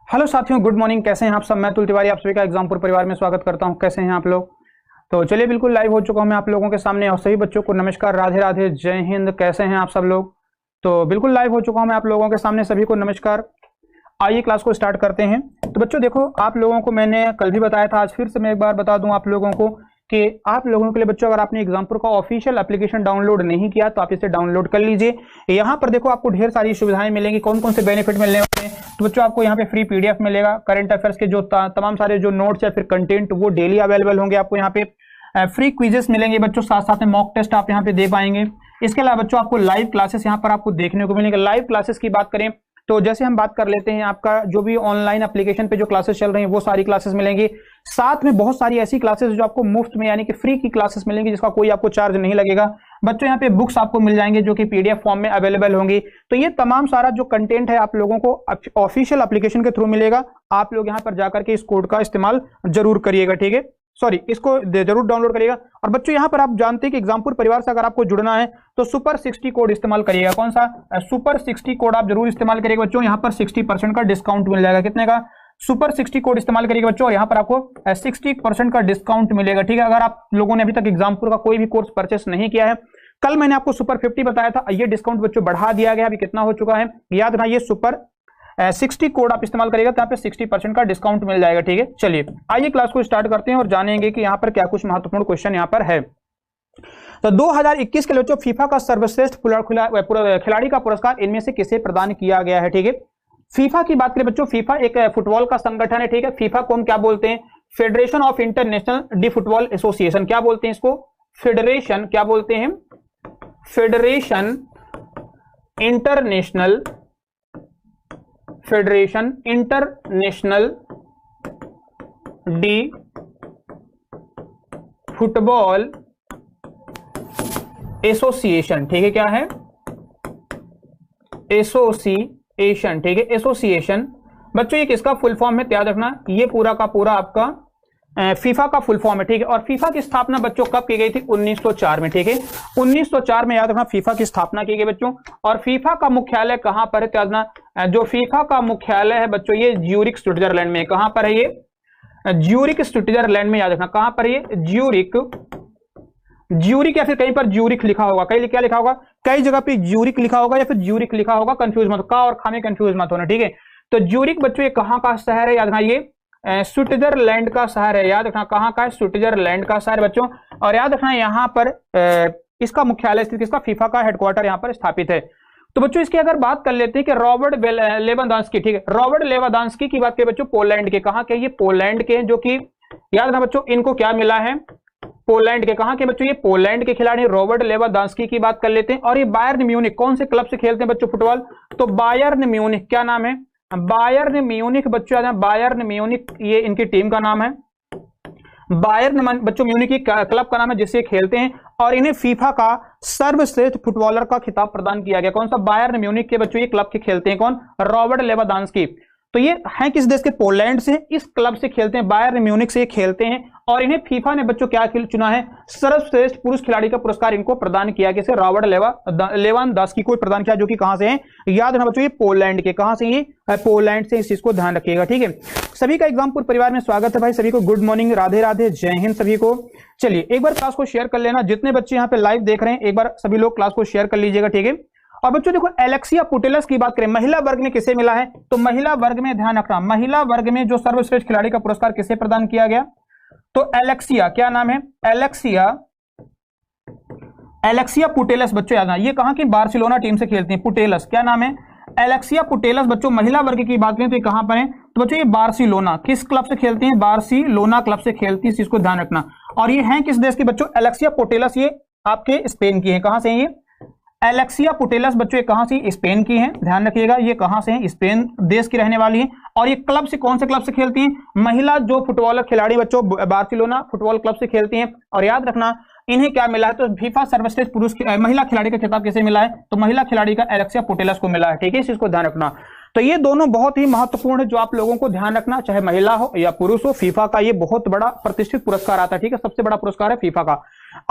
Hello साथियों, good morning. कैसे हैं आप सब? मैं अतुल तिवारी आप सभी का एग्जामपुर परिवार में स्वागत करता हूं। कैसे हैं आप लोग? तो चलिए, बिल्कुल लाइव हो चुका हूं मैं आप लोगों के सामने। और सभी बच्चों को नमस्कार, राधे राधे, जय हिंद। कैसे हैं आप सब लोग? तो बिल्कुल लाइव हो चुका हूं मैं आप लोगों के सामने। सभी को नमस्कार। आइए क्लास को स्टार्ट करते हैं। तो बच्चों देखो, आप लोगों को मैंने कल भी बताया था, आज फिर से मैं एक बार बता दूं आप लोगों को कि आप लोगों के लिए बच्चों, अगर आपने एग्जामपुर का ऑफिशियल एप्लीकेशन डाउनलोड नहीं किया तो आप इसे डाउनलोड कर लीजिए। यहाँ पर देखो आपको ढेर सारी सुविधाएं मिलेंगी। कौन कौन से बेनिफिट मिलने वाले हैं? तो बच्चों आपको यहाँ पे फ्री पीडीएफ मिलेगा। करंट अफेयर्स के जो तमाम सारे जो नोट्स या फिर कंटेंट वो डेली अवेलेबल होंगे आपको यहाँ पे। फ्री क्विजेस मिलेंगे बच्चों, साथ साथ में मॉक टेस्ट आप यहाँ पे दे पाएंगे। इसके अलावा बच्चों आपको लाइव क्लासेस यहाँ पर आपको देखने को मिलेंगे। लाइव क्लासेस की बात करें तो जैसे हम बात कर लेते हैं, आपका जो भी ऑनलाइन एप्लीकेशन पे जो क्लासेस चल रही हैं वो सारी क्लासेस मिलेंगी। साथ में बहुत सारी ऐसी क्लासेस जो आपको मुफ्त में यानी कि फ्री की क्लासेस मिलेंगी, जिसका कोई आपको चार्ज नहीं लगेगा। बच्चों यहाँ पे बुक्स आपको मिल जाएंगे जो कि पीडीएफ फॉर्म में अवेलेबल होंगी। तो ये तमाम सारा जो कंटेंट है आप लोगों को ऑफिशियल एप्लीकेशन के थ्रू मिलेगा। आप लोग यहाँ पर जाकर के इस कोड का इस्तेमाल जरूर करिएगा, ठीक है। सॉरी, इसको जरूर डाउनलोड करिएगा। और बच्चों यहाँ पर आप जानते हैं कि एग्जामपुर परिवार से अगर आपको जुड़ना है तो सुपर 60 कोड इस्तेमाल करिएगा। कौन सा? सुपर 60 कोड आप जरूर इस्तेमाल करिएगा बच्चों। यहाँ पर 60% का डिस्काउंट मिल जाएगा। कितने का? सुपर 60 कोड इस्तेमाल करिएगा बच्चों, और यहाँ पर आपको 60% का डिस्काउंट मिलेगा, ठीक है। अगर आप लोगों ने अभी तक एग्जामपुर का कोई भी कोर्स परचेस नहीं किया है, कल मैंने आपको सुपर 50 बताया था, ये डिस्काउंट बच्चों बढ़ा दिया गया। अभी कितना हो चुका है याद रखना। ये सुपर 60 कोड आप इस्तेमाल करेगा तो यहाँ पे 60% का डिस्काउंट मिल जाएगा, ठीक है। चलिए आइए क्लास को स्टार्ट करते हैं और जानेंगे कि यहाँ पर क्या कुछ महत्वपूर्ण क्वेश्चन यहाँ पर है। तो 2021 के लिए बच्चों फीफा का सर्वश्रेष्ठ खिलाड़ी का पुरस्कार इनमें से किसे प्रदान किया गया है, ठीक है। फीफा की बात करें बच्चों, फीफा एक फुटबॉल का संगठन है, ठीक है। फीफा को हम क्या बोलते हैं? Federation of international D football association. क्या बोलते हैं इसको? फेडरेशन। क्या बोलते हैं? Federation international D football association, ठीक है। क्या है? एसोसिएशन, ठीक है। एसोसिएशन बच्चों ये किसका फुल फॉर्म है? याद रखना, ये पूरा का पूरा आपका फीफा का फुल फॉर्म है, ठीक है। और फीफा की स्थापना बच्चों कब की गई थी? 1904 में, ठीक है। 1904 में याद रखना फीफा की स्थापना की गई बच्चों। और फीफा का मुख्यालय कहां पर है? याद रखना, जो फीफा का मुख्यालय है बच्चों ये ज्यूरिख स्विट्जरलैंड में। कहां पर है ये? ज्यूरिख स्विट्जरलैंड में। याद रखना कहां पर है ये? ज्यूरिख या फिर कहीं पर ज्यूरिख लिखा होगा। कहीं क्या लिखा होगा? कई जगह पे ज्यूरिख लिखा होगा या फिर ज्यूरिख लिखा होगा। कंफ्यूज मत, का और खा में कंफ्यूज मत होना, ठीक है। तो ज्यूरिख बच्चों ये कहां का शहर है? याद रखना ये स्विट्जरलैंड का शहर है। याद रखना कहां का है? स्विट्जरलैंड का शहर बच्चों। और याद रखना यहां पर इसका मुख्यालय स्थित, इसका फीफा का हेडक्वार्टर यहां पर स्थापित है। तो बच्चों इसकी अगर बात कर लेते हैं कि रॉबर्ट लेवादांस्की, ठीक है। रॉबर्ट लेवादांस्की की बात करें बच्चों, पोलैंड के। कहां के? ये पोलैंड के, जो कि याद रखना बच्चों इनको क्या मिला है? पोलैंड के। कहां के बच्चों? ये पोलैंड के खिलाड़ी रॉबर्ट लेवादांस्की की बात कर लेते हैं। और ये बायर्न म्यूनिख, कौन से क्लब से खेलते हैं बच्चों फुटबॉल? तो बायर्न म्यूनिख। क्या नाम है? बायर्न म्यूनिख बच्चों, बायर्न म्यूनिख ये इनकी टीम का नाम है। बायर्न बच्चों म्यूनिख की क्लब का नाम है जिससे खेलते हैं। और इन्हें फीफा का सर्वश्रेष्ठ फुटबॉलर का खिताब प्रदान किया गया। कौन सा? बायर्न म्यूनिख के बच्चों ये क्लब के खेलते हैं। कौन? रॉबर्ट लेवादांस्की। तो ये हैं किस देश के? पोलैंड से। इस क्लब से खेलते हैं, बायर्न म्यूनिख से खेलते हैं। और इन्हें फीफा ने बच्चों क्या चुना है? सर्वश्रेष्ठ पुरुष खिलाड़ी का पुरस्कार इनको प्रदान किया। किसे? रॉबर्ट लेवादांस्की को प्रदान किया, जो कि कहां से है? याद रखना बच्चों ये पोलैंड के। कहां से? ये पोलैंड से। इस चीज को ध्यान रखिएगा, ठीक है। सभी का एग्जामपुर परिवार में स्वागत है भाई। सभी को गुड मॉर्निंग, राधे राधे, जय हिंद सभी को। चलिए एक बार क्लास को शेयर कर लेना। जितने बच्चे यहाँ पे लाइव देख रहे हैं एक बार सभी लोग क्लास को शेयर कर लीजिएगा, ठीक है। और बच्चों देखो, एलेक्सिया पुटेलस की बात करें, महिला वर्ग में किसे मिला है? तो महिला वर्ग में ध्यान रखना, महिला वर्ग में जो सर्वश्रेष्ठ खिलाड़ी का पुरस्कार किसे प्रदान किया गया? तो एलेक्सिया। क्या नाम है? एलेक्सिया पुटेलस बच्चों। याद ना, ये कहां की? बार्सिलोना टीम से खेलती हैं। पुटेलस। क्या नाम है? एलेक्सिया पुटेलस बच्चों। महिला वर्ग की बात करें तो ये कहां पर है? तो बच्चों ये बार्सिलोना। किस क्लब से खेलती हैं? बार्सिलोना क्लब से खेलती है। इस चीज को ध्यान रखना। और ये हैं किस देश की बच्चों? एलेक्सिया पुटेलस ये आपके स्पेन की है। कहां से है ये? एलेक्सिया पुटेलस बच्चों ये कहां से? स्पेन की हैं। ध्यान रखिएगा ये कहां से है? स्पेन देश की रहने वाली है। और ये क्लब से, कौन से क्लब से खेलती हैं? महिला जो फुटबॉलर खिलाड़ी बच्चों बार्सिलोना फुटबॉल क्लब से खेलती हैं। और याद रखना इन्हें क्या मिला है? तो फीफा सर्वश्रेष्ठ पुरुष महिला खिलाड़ी का खिताब किसे मिला है? तो महिला खिलाड़ी का एलेक्सिया पुटेलस को मिला है, ठीक है। इस चीज को ध्यान रखना। तो ये दोनों बहुत ही महत्वपूर्ण है जो आप लोगों को ध्यान रखना, चाहे महिला हो या पुरुष हो। फीफा का ये बहुत बड़ा प्रतिष्ठित पुरस्कार आता है, ठीक है। सबसे बड़ा पुरस्कार है फीफा का।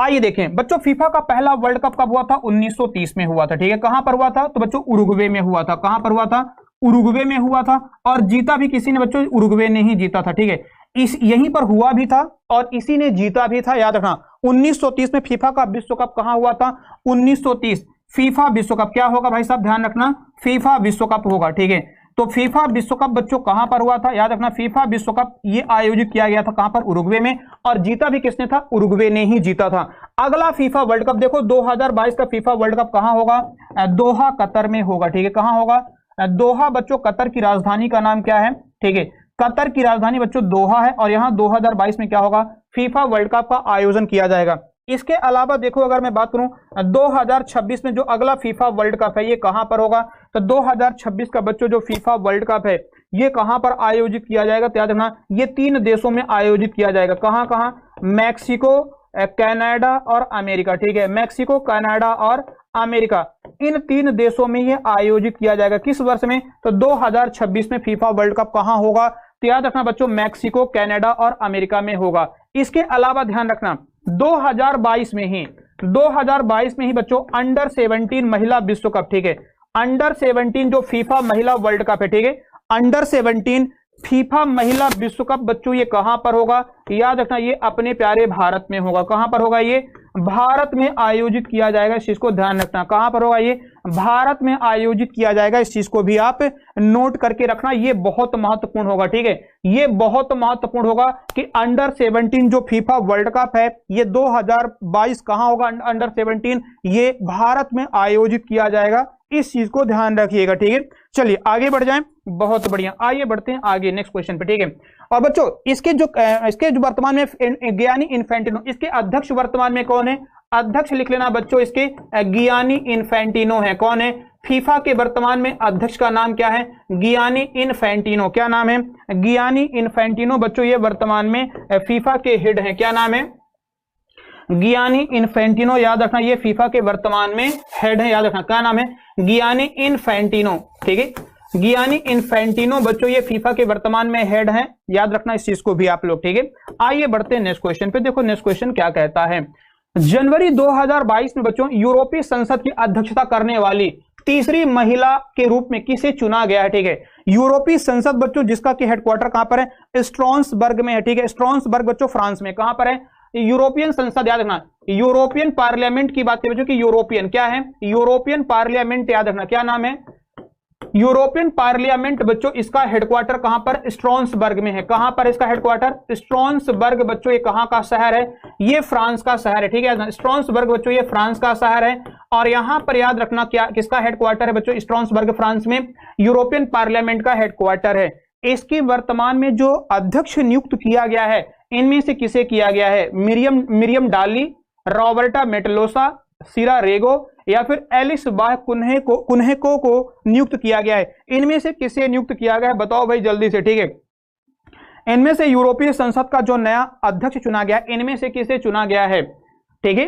आइए देखें बच्चों, फीफा का पहला वर्ल्ड कप कब हुआ था? 1930 में हुआ था, ठीक है। कहां पर हुआ था? तो बच्चों उरुग्वे में हुआ था। कहां पर हुआ था? उरुग्वे में हुआ था, और जीता भी किसी ने बच्चों, उरुग्वे ने ही जीता था, ठीक है। इस यहीं पर हुआ भी था और इसी ने जीता भी था, याद रखना। 1930 में फीफा का विश्व कप कहां हुआ था? 1930 फीफा विश्व कप क्या होगा भाई साहब, ध्यान रखना, फीफा विश्व कप होगा, ठीक है। तो फीफा विश्व कप बच्चों कहां पर हुआ था? याद रखना, फीफा विश्व कप ये आयोजित किया गया था कहां पर? उरुग्वे में, और जीता भी किसने था? उरुग्वे ने ही जीता था। अगला फीफा वर्ल्ड कप देखो 2022 का फीफा वर्ल्ड कप कहां होगा? दोहा कतर में होगा, ठीक है। कहां होगा? दोहा बच्चों, कतर की राजधानी का नाम क्या है? ठीक है, कतर की राजधानी बच्चों दोहा है, और यहां 2022 में क्या होगा? फीफा वर्ल्ड कप का आयोजन किया जाएगा। इसके अलावा देखो अगर मैं बात करूं 2026 में जो अगला फीफा वर्ल्ड कप है ये कहां पर होगा? तो 2026 का बच्चों जो फीफा वर्ल्ड कप है ये कहां पर आयोजित किया जाएगा? तो याद रखना ये 3 देशों में आयोजित किया जाएगा। कहां कहां? मैक्सिको, कनाडा और अमेरिका, ठीक है। मैक्सिको, कनाडा और अमेरिका, इन 3 देशों में ये आयोजित किया जाएगा। किस वर्ष में? तो 2026 में फीफा वर्ल्ड कप कहां होगा? तो याद रखना बच्चों मैक्सिको, कनाडा और अमेरिका में होगा। इसके अलावा ध्यान रखना 2022 में ही बच्चों अंडर 17 महिला विश्व कप, ठीक है। अंडर 17 जो फीफा महिला वर्ल्ड कप है, ठीक है, अंडर 17 फीफा महिला विश्व कप बच्चों ये कहां पर होगा? याद रखना ये अपने प्यारे भारत में होगा। कहां पर होगा? ये भारत में आयोजित किया जाएगा, इस चीज को ध्यान रखना। कहां पर होगा? ये भारत में आयोजित किया जाएगा, इस चीज को भी आप नोट करके रखना, ये बहुत महत्वपूर्ण होगा, ठीक है। ये बहुत महत्वपूर्ण होगा कि अंडर 17 जो फीफा वर्ल्ड कप है ये 2022 कहां होगा? अंडर 17 ये भारत में आयोजित किया जाएगा, इस चीज को ध्यान रखिएगा, ठीक है। चलिए आगे बढ़ जाएं, बहुत बढ़िया, आइए बढ़ते हैं आगे नेक्स्ट क्वेश्चन पे, ठीक है। और बच्चों इसके जो वर्तमान में गियानी इन्फेंटिनो, इसके अध्यक्ष वर्तमान में कौन है? अध्यक्ष लिख लेना बच्चों, इसके गियानी इन्फेंटिनो है। कौन है? फीफा के वर्तमान में अध्यक्ष का नाम क्या है? Gianni Infantino. क्या नाम है? गियानी इन्फेंटिनो बच्चों ये वर्तमान में फीफा के हेड हैं। क्या नाम है? गियानी इन्फेंटिनो, याद रखना ये फीफा के वर्तमान में हेड है, याद रखना क्या नाम है? गियानी इन्फेंटिनो, ठीक है। गियानी इन्फेंटिनो बच्चों ये फीफा के वर्तमान में हेड हैं, याद रखना इस चीज को भी आप लोग, ठीक है। आइए बढ़ते हैं नेक्स्ट क्वेश्चन पे। देखो नेक्स्ट क्वेश्चन क्या कहता है। जनवरी 2022 में बच्चों यूरोपीय संसद की अध्यक्षता करने वाली तीसरी महिला के रूप में किसे चुना गया है? ठीक है, यूरोपीय संसद बच्चों जिसका कि हेडक्वार्टर कहां पर है? स्ट्रासबर्ग में है, ठीक है। स्ट्रासबर्ग बच्चों फ्रांस में। कहां पर है? यूरोपियन संसद, याद रखना यूरोपियन पार्लियामेंट की बात करें बच्चों की यूरोपियन क्या है? यूरोपियन पार्लियामेंट, याद रखना क्या नाम है? यूरोपियन पार्लियामेंट बच्चों इसका हेडक्वार्टर कहां पर? स्ट्रासबर्ग में है। कहां पर इसका हेडक्वार्टर? स्ट्रासबर्ग बच्चों ये कहां का शहर है? ये फ्रांस का शहर है, ठीक है। स्ट्रासबर्ग बच्चों ये फ्रांस का शहर है, और यहां पर याद रखना क्या किसका हेडक्वार्टर है बच्चों? स्ट्रासबर्ग फ्रांस में यूरोपियन पार्लियामेंट का हेडक्वार्टर है। इसकी वर्तमान में जो अध्यक्ष नियुक्त किया गया है इनमें से किसे किया गया है? मिरियम डाली, रॉबर्टा मेटलोसा, सीरा रेगो या फिर एलिस बाह कुन्हेको को नियुक्त किया गया है। इनमें से किसे नियुक्त किया गया है बताओ भाई जल्दी से, ठीक है। इनमें से यूरोपीय संसद का जो नया अध्यक्ष चुना गया इनमें से किसे चुना गया है? ठीक है,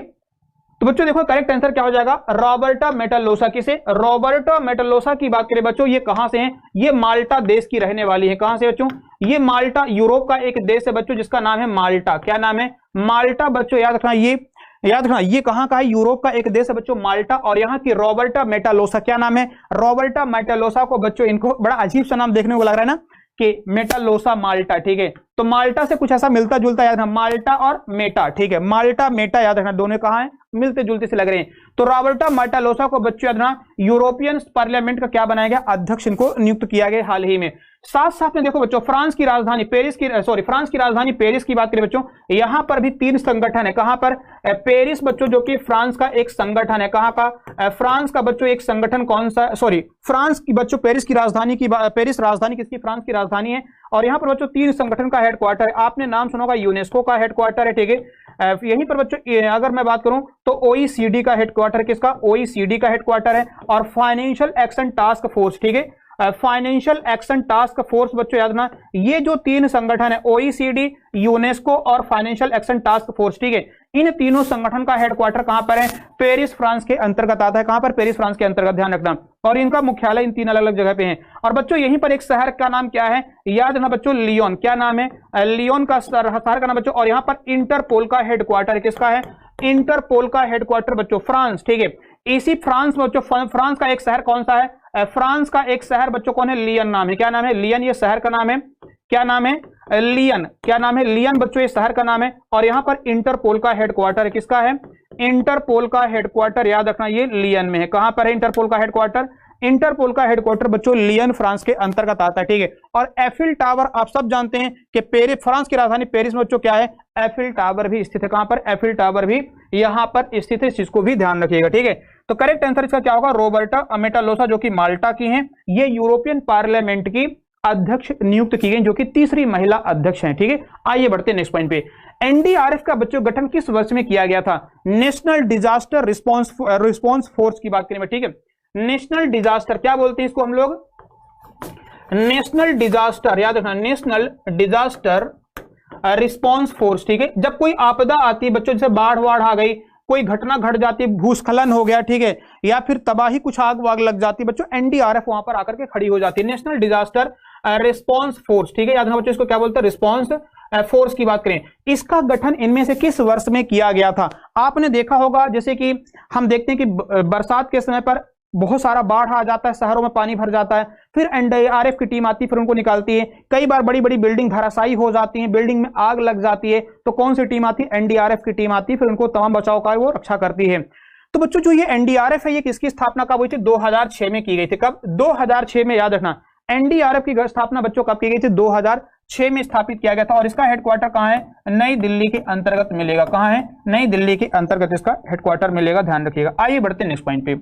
तो बच्चों देखो करेक्ट आंसर क्या हो जाएगा? रॉबर्टा मेटलोसा। किसे? रॉबर्टा मेटलोसा की बात करें बच्चों ये कहां से हैं? ये माल्टा देश की रहने वाली है। कहां से बच्चों? ये माल्टा यूरोप का एक देश है बच्चों जिसका नाम है माल्टा। क्या नाम है? माल्टा बच्चों, याद रखना ये कहां का है? यूरोप का एक देश है बच्चों माल्टा, और यहाँ की रॉबर्टा मेटालोसा, क्या नाम है? रॉबर्टा मेटालोसा को बच्चों इनको बड़ा अजीब सा नाम देखने को लग रहा है ना कि मेटालोसा माल्टा, ठीक है। तो माल्टा से कुछ ऐसा मिलता जुलता याद रखना, माल्टा और मेटा, ठीक है। माल्टा मेटा याद रखना दोनों कहां है? मिलते जुलते से लग रहे हैं। तो रॉबर्टा मेटालोसा को बच्चों याद रखना यूरोपियन पार्लियामेंट का क्या बनाया गया? अध्यक्ष इनको नियुक्त किया गया हाल ही में। साथ साथ में देखो बच्चों फ्रांस की राजधानी पेरिस की बात करें बच्चों, यहां पर भी 3 संगठन है। कहां पर? पेरिस बच्चों जो कि फ्रांस का एक संगठन है। कहां का? फ्रांस का बच्चों एक संगठन कौन सा? फ्रांस की बच्चों पेरिस राजधानी किसकी? फ्रांस की राजधानी है, और यहां पर बच्चों 3 संगठन का हेडक्वार्टर है। आपने नाम सुना होगा यूनेस्को का हेडक्वार्टर है, ठीक है। यहीं पर बच्चों अगर मैं बात करूं तो ओईसीडी का हेडक्वार्टर किसका? ओईसीडी का हेडक्वार्टर है, और फाइनेंशियल एक्शन टास्क फोर्स, ठीक है। फाइनेंशियल एक्शन टास्क फोर्स बच्चों याद रखना ये जो 3 संगठन है ओईसीडी, यूनेस्को और फाइनेंशियल एक्शन टास्क फोर्स, ठीक है, इन तीनों संगठन का हेडक्वार्टर कहां पर है? पेरिस फ्रांस के अंतर्गत आता है। कहां पर? पेरिस फ्रांस के अंतर्गत, ध्यान रखना। और इनका मुख्यालय इन 3 अलग अलग जगह पे है। और बच्चों यहीं पर एक शहर का नाम क्या है? याद रखना बच्चों लियोन। क्या नाम है? लियोन का शहर का नाम बच्चों, और यहां पर इंटरपोल का हेडक्वार्टर किसका है? इंटरपोल का हेडक्वार्टर बच्चों फ्रांस, ठीक है। इसी फ्रांस बच्चों फ्रांस का एक शहर कौन सा है? फ्रांस का एक शहर बच्चों कौन है, लियन नाम है। क्या नाम है, लियन, ये शहर का नाम है। क्या नाम है, लियन। क्या नाम है, लियन बच्चों, ये शहर का नाम है। और यहां पर इंटरपोल का हेडक्वार्टर है, किसका है, इंटरपोल का हेडक्वार्टर, याद रखना ये लियन में है। कहां पर है इंटरपोल का हेडक्वार्टर, इंटरपोल का हेडक्वार्टर बच्चों लियन फ्रांस के अंतर्गत आता है, ठीक है। और एफिल टावर आप सब जानते हैं कि पेरिस, फ्रांस की राजधानी पेरिस में बच्चों क्या है, एफिल टावर भी स्थित है। कहां पर, एफिल टावर भी यहां पर स्थित है, इस चीज को भी ध्यान रखिएगा, ठीक है। तो करेक्ट आंसर इसका क्या होगा, रोबर्टा अमेटालोसा, जो कि माल्टा की हैं। ये यूरोपियन पार्लियामेंट की अध्यक्ष नियुक्त की गई, जो कि तीसरी महिला अध्यक्ष हैं, ठीक है। आइए बढ़ते हैं नेक्स्ट पॉइंट पे। एनडीआरएफ का बच्चों गठन किस वर्ष में किया गया था, नेशनल डिजास्टर रिस्पॉन्स फोर्स की बात करें, ठीक है। नेशनल डिजास्टर क्या बोलते हैं इसको हम लोग, नेशनल डिजास्टर, याद रखना, नेशनल डिजास्टर रिस्पॉन्स फोर्स, ठीक है। जब कोई आपदा आती है बच्चों, जैसे बाढ़ वाढ़ आ गई, कोई घटना घट जाती है, भूस्खलन हो गया, ठीक है, या फिर तबाही, कुछ आग वाग लग जाती है बच्चों, एनडीआरएफ वहां पर आकर के खड़ी हो जाती है, नेशनल डिजास्टर रिस्पॉन्स फोर्स, ठीक है। याद रखना बच्चों, इसको क्या बोलते हैं, रिस्पॉन्स फोर्स की बात करें। इसका गठन इनमें से किस वर्ष में किया गया था। आपने देखा होगा, जैसे कि हम देखते हैं कि बरसात के समय पर बहुत सारा बाढ़ आ जाता है, शहरों में पानी भर जाता है, फिर एनडीआरएफ की टीम आती है, फिर उनको निकालती है। कई बार बड़ी बड़ी बिल्डिंग धराशायी हो जाती है, बिल्डिंग में आग लग जाती है, तो कौन सी टीम आती है, एनडीआरएफ की टीम आती है, फिर उनको तमाम बचाव का वो रक्षा करती है। तो बच्चों जो ये एनडीआरएफ है, ये किसकी स्थापना कब हुई थी, 2006 में की गई थी। कब, 2006 में, याद रखना। एनडीआरएफ की स्थापना बच्चों कब की गई थी, 2006 में स्थापित किया गया था। और इसका हेडक्वार्टर कहां है, नई दिल्ली के अंतर्गत मिलेगा। कहां है, नई दिल्ली के अंतर्गत इसका हेडक्वार्टर मिलेगा, ध्यान रखिएगा। आइए बढ़ते हैं नेक्स्ट पॉइंट पे।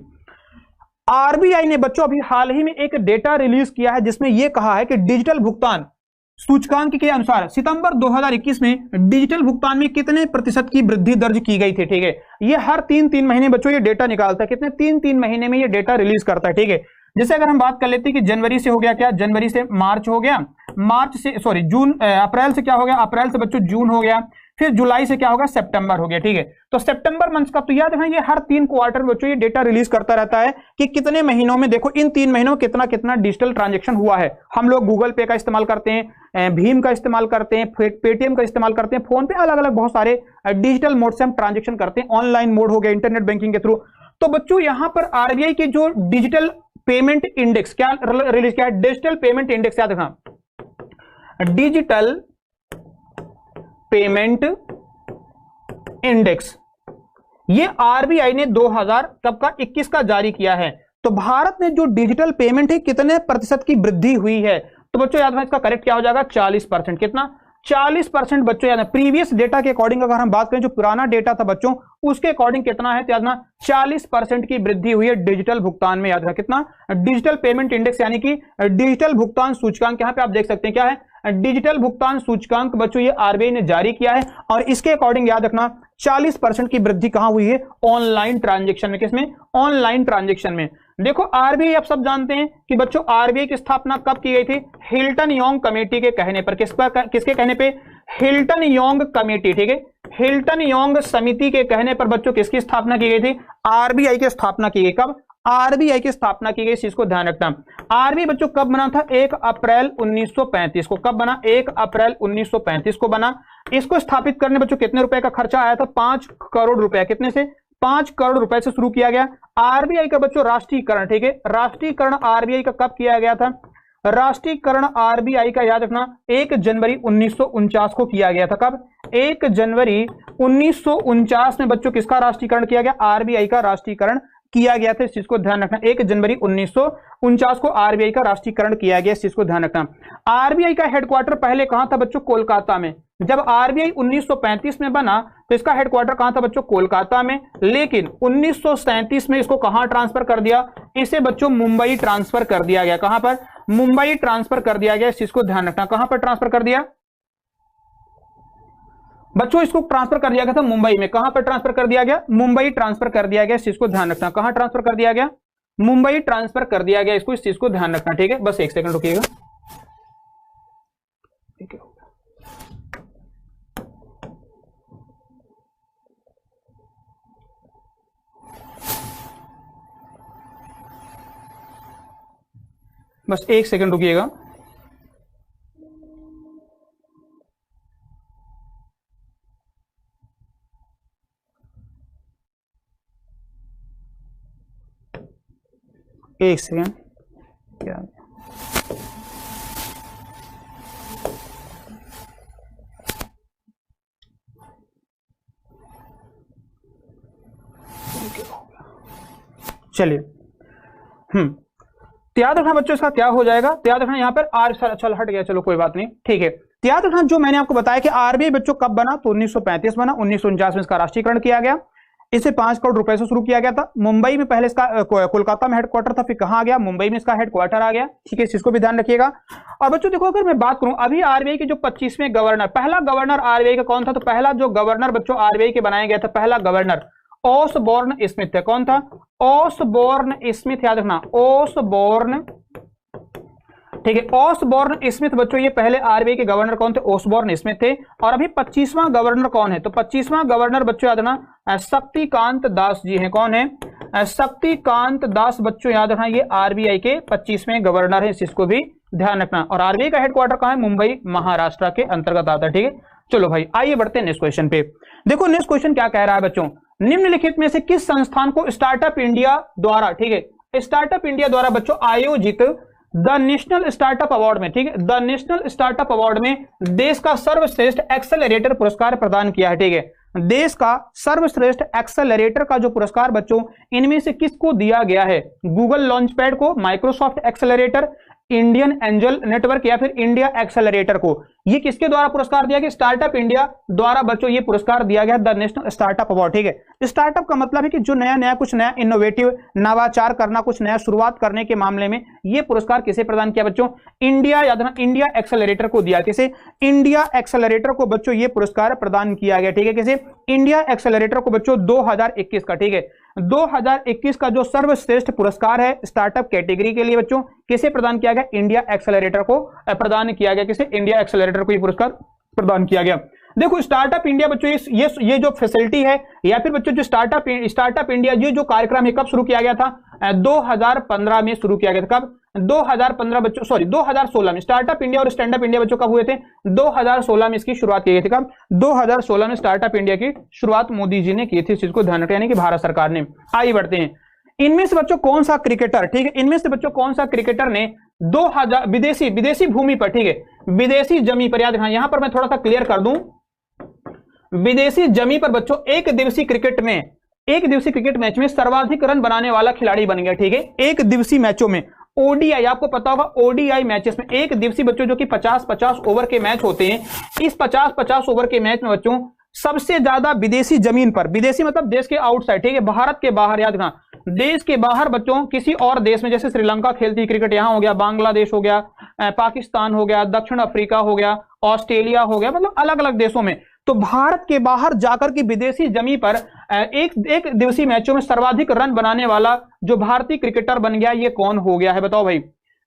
आरबीआई ने बच्चों अभी हाल ही में एक डेटा रिलीज किया है, जिसमें यह कहा है कि डिजिटल भुगतान सूचकांक के अनुसार सितंबर 2021 में डिजिटल भुगतान में कितने प्रतिशत की वृद्धि दर्ज की गई थी, ठीक है। ये हर 3-3 महीने बच्चों ये डेटा निकालता है, कितने, 3-3 महीने में ये डेटा रिलीज करता है, ठीक है। जैसे अगर हम बात कर लेते हैं कि जनवरी से हो गया क्या, जनवरी से मार्च हो गया, मार्च से सॉरी जून, अप्रैल से क्या हो गया, अप्रैल से बच्चों जून हो गया, फिर जुलाई से क्या होगा, सितंबर हो गया, ठीक है। तो सितंबर मंथ का तो याद है, ये हर 3 क्वार्टर में बच्चों ये डेटा रिलीज करता रहता है कि कितने महीनों में, देखो इन 3 महीनों में कितना कितना डिजिटल ट्रांजेक्शन हुआ है। हम लोग गूगल पे का इस्तेमाल करते हैं, भीम का इस्तेमाल करते हैं, पेटीएम का इस्तेमाल करते हैं, फोन पे, अलग अलग बहुत सारे डिजिटल मोड से हम ट्रांजेक्शन करते हैं, ऑनलाइन मोड हो गया, इंटरनेट बैंकिंग के थ्रू। तो बच्चों यहां पर आरबीआई के जो डिजिटल पेमेंट इंडेक्स क्या रिलीज किया है, डिजिटल पेमेंट इंडेक्स, याद रखना, डिजिटल पेमेंट इंडेक्स, ये आरबीआई ने 2021 का जारी किया है। तो भारत में जो डिजिटल पेमेंट है, कितने प्रतिशत की वृद्धि हुई है, तो बच्चों याद रखना, इसका करेक्ट क्या हो जाएगा, 40%। कितना, 40% बच्चों याद है। प्रीवियस डेटा के अकॉर्डिंग अगर हम बात करें, जो पुराना डेटा था बच्चों, उसके अकॉर्डिंग कितना है, याद रखना, 40% की वृद्धि हुई है डिजिटल भुगतान में। याद रखना कितना, डिजिटल पेमेंट इंडेक्स यानी कि डिजिटल भुगतान सूचकांक, यहां पे आप देख सकते हैं क्या है, डिजिटल भुगतान सूचकांक बच्चों ये आरबीआई ने जारी किया है। और इसके अकॉर्डिंग याद रखना 40% की वृद्धि कहां हुई है, ऑनलाइन ट्रांजेक्शन में। किसमें, ऑनलाइन ट्रांजेक्शन में। देखो आरबीआई आप सब जानते हैं कि बच्चों आरबीआई की स्थापना कब की गई थी, हिल्टन योंग कमेटी के कहने पर। किसके कहने पे, हिल्टन योंग कमेटी, ठीक है, हिल्टन योंग समिति के कहने पर बच्चों किसकी स्थापना की गई थी, आरबीआई की स्थापना की गई। कब, आरबीआई की स्थापना की गई, इस चीज को ध्यान रखना। आरबीआई बच्चों कब बना था, 1 अप्रैल 1935 को। कब बना, 1 अप्रैल 1935 को बना। इसको स्थापित करने बच्चों कितने रुपए का खर्चा आया था, 5 करोड़ रुपए। कितने से, 5 करोड़ रुपए से शुरू किया गया। आरबीआई का बच्चों राष्ट्रीयकरण, ठीक है, राष्ट्रीयकरण आरबीआई का कब किया गया था, राष्ट्रीयकरण आरबीआई का याद रखना 1 जनवरी 1949 को किया गया था। कब, 1 जनवरी 1949 में बच्चों किसका राष्ट्रीयकरण किया गया, आरबीआई का राष्ट्रीयकरण किया गया था। इस चीज को ध्यान रखना, 1 जनवरी 1949 को आरबीआई का राष्ट्रीयकरण किया गया, इस चीज को ध्यान रखना। आरबीआई का हेडक्वार्टर पहले कहां था बच्चों, कोलकाता में। जब आरबीआई 1935 में बना तो इसका हेडक्वार्टर कहां था बच्चों, कोलकाता में। लेकिन 1937 में इसको कहां ट्रांसफर कर दिया, इसे बच्चों मुंबई ट्रांसफर कर दिया गया। कहां पर, मुंबई ट्रांसफर कर दिया गया, इस चीज को ध्यान रखना। कहां पर ट्रांसफर कर दिया बच्चों, इसको ट्रांसफर कर दिया गया था मुंबई में। कहां पर ट्रांसफर कर दिया गया, मुंबई ट्रांसफर कर दिया गया, इस चीज को ध्यान रखना। कहां ट्रांसफर कर दिया गया, मुंबई ट्रांसफर कर दिया गया, इसको, इस चीज को ध्यान रखना, ठीक है। बस 1 सेकंड रुकिएगा, ठीक है। बस 1 सेकंड रुकिएगा। एक सेकंड। चलिए तो याद रखना बच्चों इसका क्या हो जाएगा, तो याद रखना यहाँ पर आर, चल हट गया, चलो कोई बात नहीं, ठीक है। तो याद रखना जो मैंने आपको बताया कि आरबीआई बच्चों कब बना, तो 1935 बना, 1949 में इसका राष्ट्रीयकरण किया गया। इसे 5 करोड़ रुपए से शुरू किया गया था। मुंबई में पहले इसका कोलकाता में हेडक्वार्टर था, फिर कहां गया, मुंबई में इसका हेडक्वार्टर आ गया, ठीक है, इस चीज को भी ध्यान रखिएगा। और बच्चों देखो अगर मैं बात करूं अभी आरबीआई के जो 25वें गवर्नर, पहला गवर्नर आरबीआई का कौन था, तो पहला जो गवर्नर बच्चों आरबीआई के बनाया गया था, पहला गवर्नर ओसबोर्न स्मिथ है। कौन था, ओसबोर्न स्मिथ, याद रखना ओसबोर्न, ठीक है, ओसबोर्न स्मिथ बच्चों ये पहले आरबीआई के गवर्नर कौन थे, ओसबोर्न स्मिथ थे। और अभी 25वां गवर्नर कौन है, तो 25वां गवर्नर बच्चों याद रखना शक्तिकांत दास जी हैं। कौन है, शक्तिकांत दास बच्चों याद रखना, ये आरबीआई के 25वें गवर्नर है, इस चीज को भी ध्यान रखना। और आरबीआई का हेडक्वार्टर कहां है, मुंबई महाराष्ट्र के अंतर्गत आता है, ठीक है। चलो भाई आइए बढ़ते हैं नेक्स्ट क्वेश्चन पे। देखो नेक्स्ट क्वेश्चन क्या कह रहा है बच्चों, निम्नलिखित में से किस संस्थान को स्टार्टअप इंडिया द्वारा, ठीक है, स्टार्टअप इंडिया द्वारा बच्चों आयोजित द नेशनल स्टार्टअप अवार्ड में, ठीक है, द नेशनल स्टार्टअप अवार्ड में देश का सर्वश्रेष्ठ एक्सेलरेटर पुरस्कार प्रदान किया है, ठीक है। देश का सर्वश्रेष्ठ एक्सेलरेटर का जो पुरस्कार बच्चों इनमें से किसको दिया गया है, गूगल लॉन्चपैड को, Microsoft accelerator, Indian angel network या फिर इंडिया एक्सेलरेटर को। ये किसके द्वारा पुरस्कार दिया गया, स्टार्टअप इंडिया द्वारा बच्चों ये पुरस्कार दिया गया द नेशनल स्टार्टअप अवार्ड, ठीक है। स्टार्टअप का मतलब है कि जो नया नया कुछ नया इनोवेटिव नवाचार करना, कुछ नया शुरुआत करने के मामले में ये पुरस्कार किसे प्रदान किया बच्चों, इंडिया, याद रखना इंडिया एक्सेलरेटर को दिया। किसे, इंडिया एक्सेलरेटर को बच्चों ये पुरस्कार प्रदान किया गया, ठीक है। किसे, इंडिया एक्सेलरेटर को बच्चों 2021 का, ठीक है, 2021 का जो सर्वश्रेष्ठ पुरस्कार है स्टार्टअप कैटेगरी के लिए बच्चों किसे प्रदान किया गया, इंडिया एक्सेलरेटर को प्रदान किया गया। किसे, इंडिया एक्सेलरेटर को ये पुरस्कार प्रदान किया गया। देखो स्टार्टअप इंडिया बच्चों ये जो फैसिलिटी है या फिर बच्चों जो स्टार्टअप इंडिया ये जो कार्यक्रम है कब शुरू किया गया था, 2015 में शुरू किया गया था। कब, 2015 बच्चों, सॉरी 2016 में। स्टार्टअप इंडिया और स्टैंड अप इंडिया बच्चों कब हुए थे, 2016 में इसकी शुरुआत की गई थी। कब, 2016 में स्टार्टअप इंडिया की शुरुआत मोदी जी ने की थी, इस चीज को ध्यान रखें, यानी कि भारत सरकार ने। आइए बढ़ते हैं, इनमें से बच्चों कौन सा क्रिकेटर, ठीक है, इनमें से बच्चों कौन सा क्रिकेटर ने 2000 विदेशी भूमि पर, ठीक है, विदेशी जमी पर, याद रखना यहां पर मैं थोड़ा सा क्लियर कर दूं, विदेशी जमी पर बच्चों एक दिवसीय क्रिकेट मैच में सर्वाधिक रन बनाने वाला खिलाड़ी बन गया, ठीक है। एक दिवसीय मैचों में ओडीआई, आपको पता होगा ओडीआई मैचेस में एक दिवसीय बच्चों जो कि 50-50 ओवर के मैच होते हैं, इस 50-50 ओवर के मैच में बच्चों सबसे ज्यादा विदेशी जमीन पर, विदेशी मतलब देश के आउटसाइड, ठीक है, भारत के बाहर, याद रखना देश के बाहर बच्चों किसी और देश में, जैसे श्रीलंका खेलती क्रिकेट, यहां हो गया, बांग्लादेश हो गया, पाकिस्तान हो गया, दक्षिण अफ्रीका हो गया, ऑस्ट्रेलिया हो गया, मतलब अलग अलग देशों में। तो भारत के बाहर जाकर के विदेशी जमी पर एक दिवसीय मैचों में सर्वाधिक रन बनाने वाला जो भारतीय क्रिकेटर बन गया, ये कौन हो गया है बताओ भाई,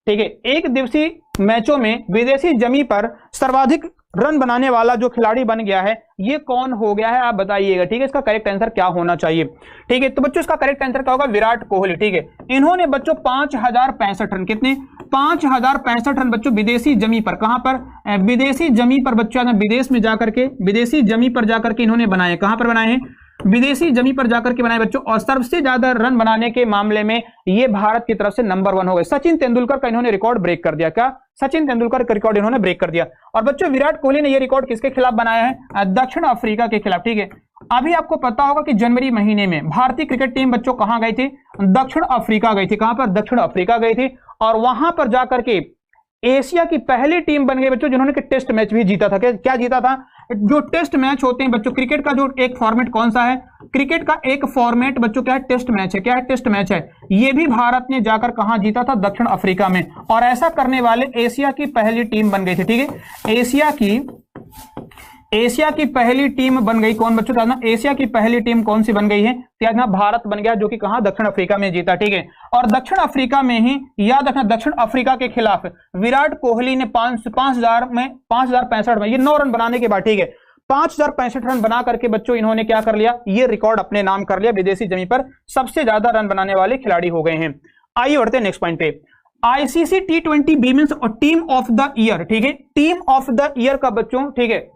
ठीक है। एक दिवसीय मैचों में विदेशी जमी पर सर्वाधिक रन बनाने वाला जो खिलाड़ी बन गया है, ये कौन हो गया है, आप बताइएगा, ठीक है। इसका करेक्ट आंसर क्या होना चाहिए, ठीक है। तो बच्चों इसका करेक्ट आंसर क्या होगा, विराट कोहली, ठीक है। इन्होंने बच्चों 5065 रन, कितने, 5065 रन बच्चों विदेशी जमी पर, कहां पर, विदेशी जमी पर बच्चों, विदेश में जाकर के विदेशी जमी पर जाकर के इन्होंने बनाए, कहां पर बनाए हैं, विदेशी जमी पर जाकर के बनाए बच्चों। और सबसे ज्यादा रन बनाने के मामले में ये भारत की तरफ से नंबर 1 हो गए। सचिन तेंदुलकर का इन्होंने रिकॉर्ड ब्रेक कर दिया, क्या, सचिन तेंदुलकर का रिकॉर्ड इन्होंने ब्रेक कर दिया। और बच्चों विराट कोहली ने ये रिकॉर्ड किसके खिलाफ बनाया है, दक्षिण अफ्रीका के खिलाफ, ठीक है। अभी आपको पता होगा कि जनवरी महीने में भारतीय क्रिकेट टीम बच्चों कहां गई थी, दक्षिण अफ्रीका गई थी। कहां पर, दक्षिण अफ्रीका गई थी। और वहां पर जाकर के एशिया की पहली टीम बन गई बच्चों जिन्होंने कि टेस्ट मैच भी जीता था। क्या जीता था, जो टेस्ट मैच होते हैं बच्चों, क्रिकेट का जो एक फॉर्मेट कौन सा है, क्रिकेट का एक फॉर्मेट बच्चों क्या है, टेस्ट मैच है। क्या है, टेस्ट मैच है। ये भी भारत ने जाकर कहां जीता था, दक्षिण अफ्रीका में। और ऐसा करने वाले एशिया की पहली टीम बन गई थी, ठीक है। एशिया की पहली टीम बन गई कौन बच्चों, याद, एशिया की पहली टीम कौन सी बन गई है, याद रखना भारत बन गया, जो कि कहां, दक्षिण अफ्रीका में जीता, ठीक है। और दक्षिण अफ्रीका में ही याद रखना दक्षिण अफ्रीका के खिलाफ विराट कोहली ने 5065 में ये 9 रन बनाने के बाद, ठीक है, 5065 रन बना करके बच्चों इन्होंने क्या कर लिया, ये रिकॉर्ड अपने नाम कर लिया, विदेशी जमीन पर सबसे ज्यादा रन बनाने वाले खिलाड़ी हो गए हैं। आइए बढ़ते हैं नेक्स्ट पॉइंट पे, आईसीसी T20 विमेंस और टीम ऑफ द ईयर, ठीक है, टीम ऑफ द ईयर का बच्चों, ठीक है,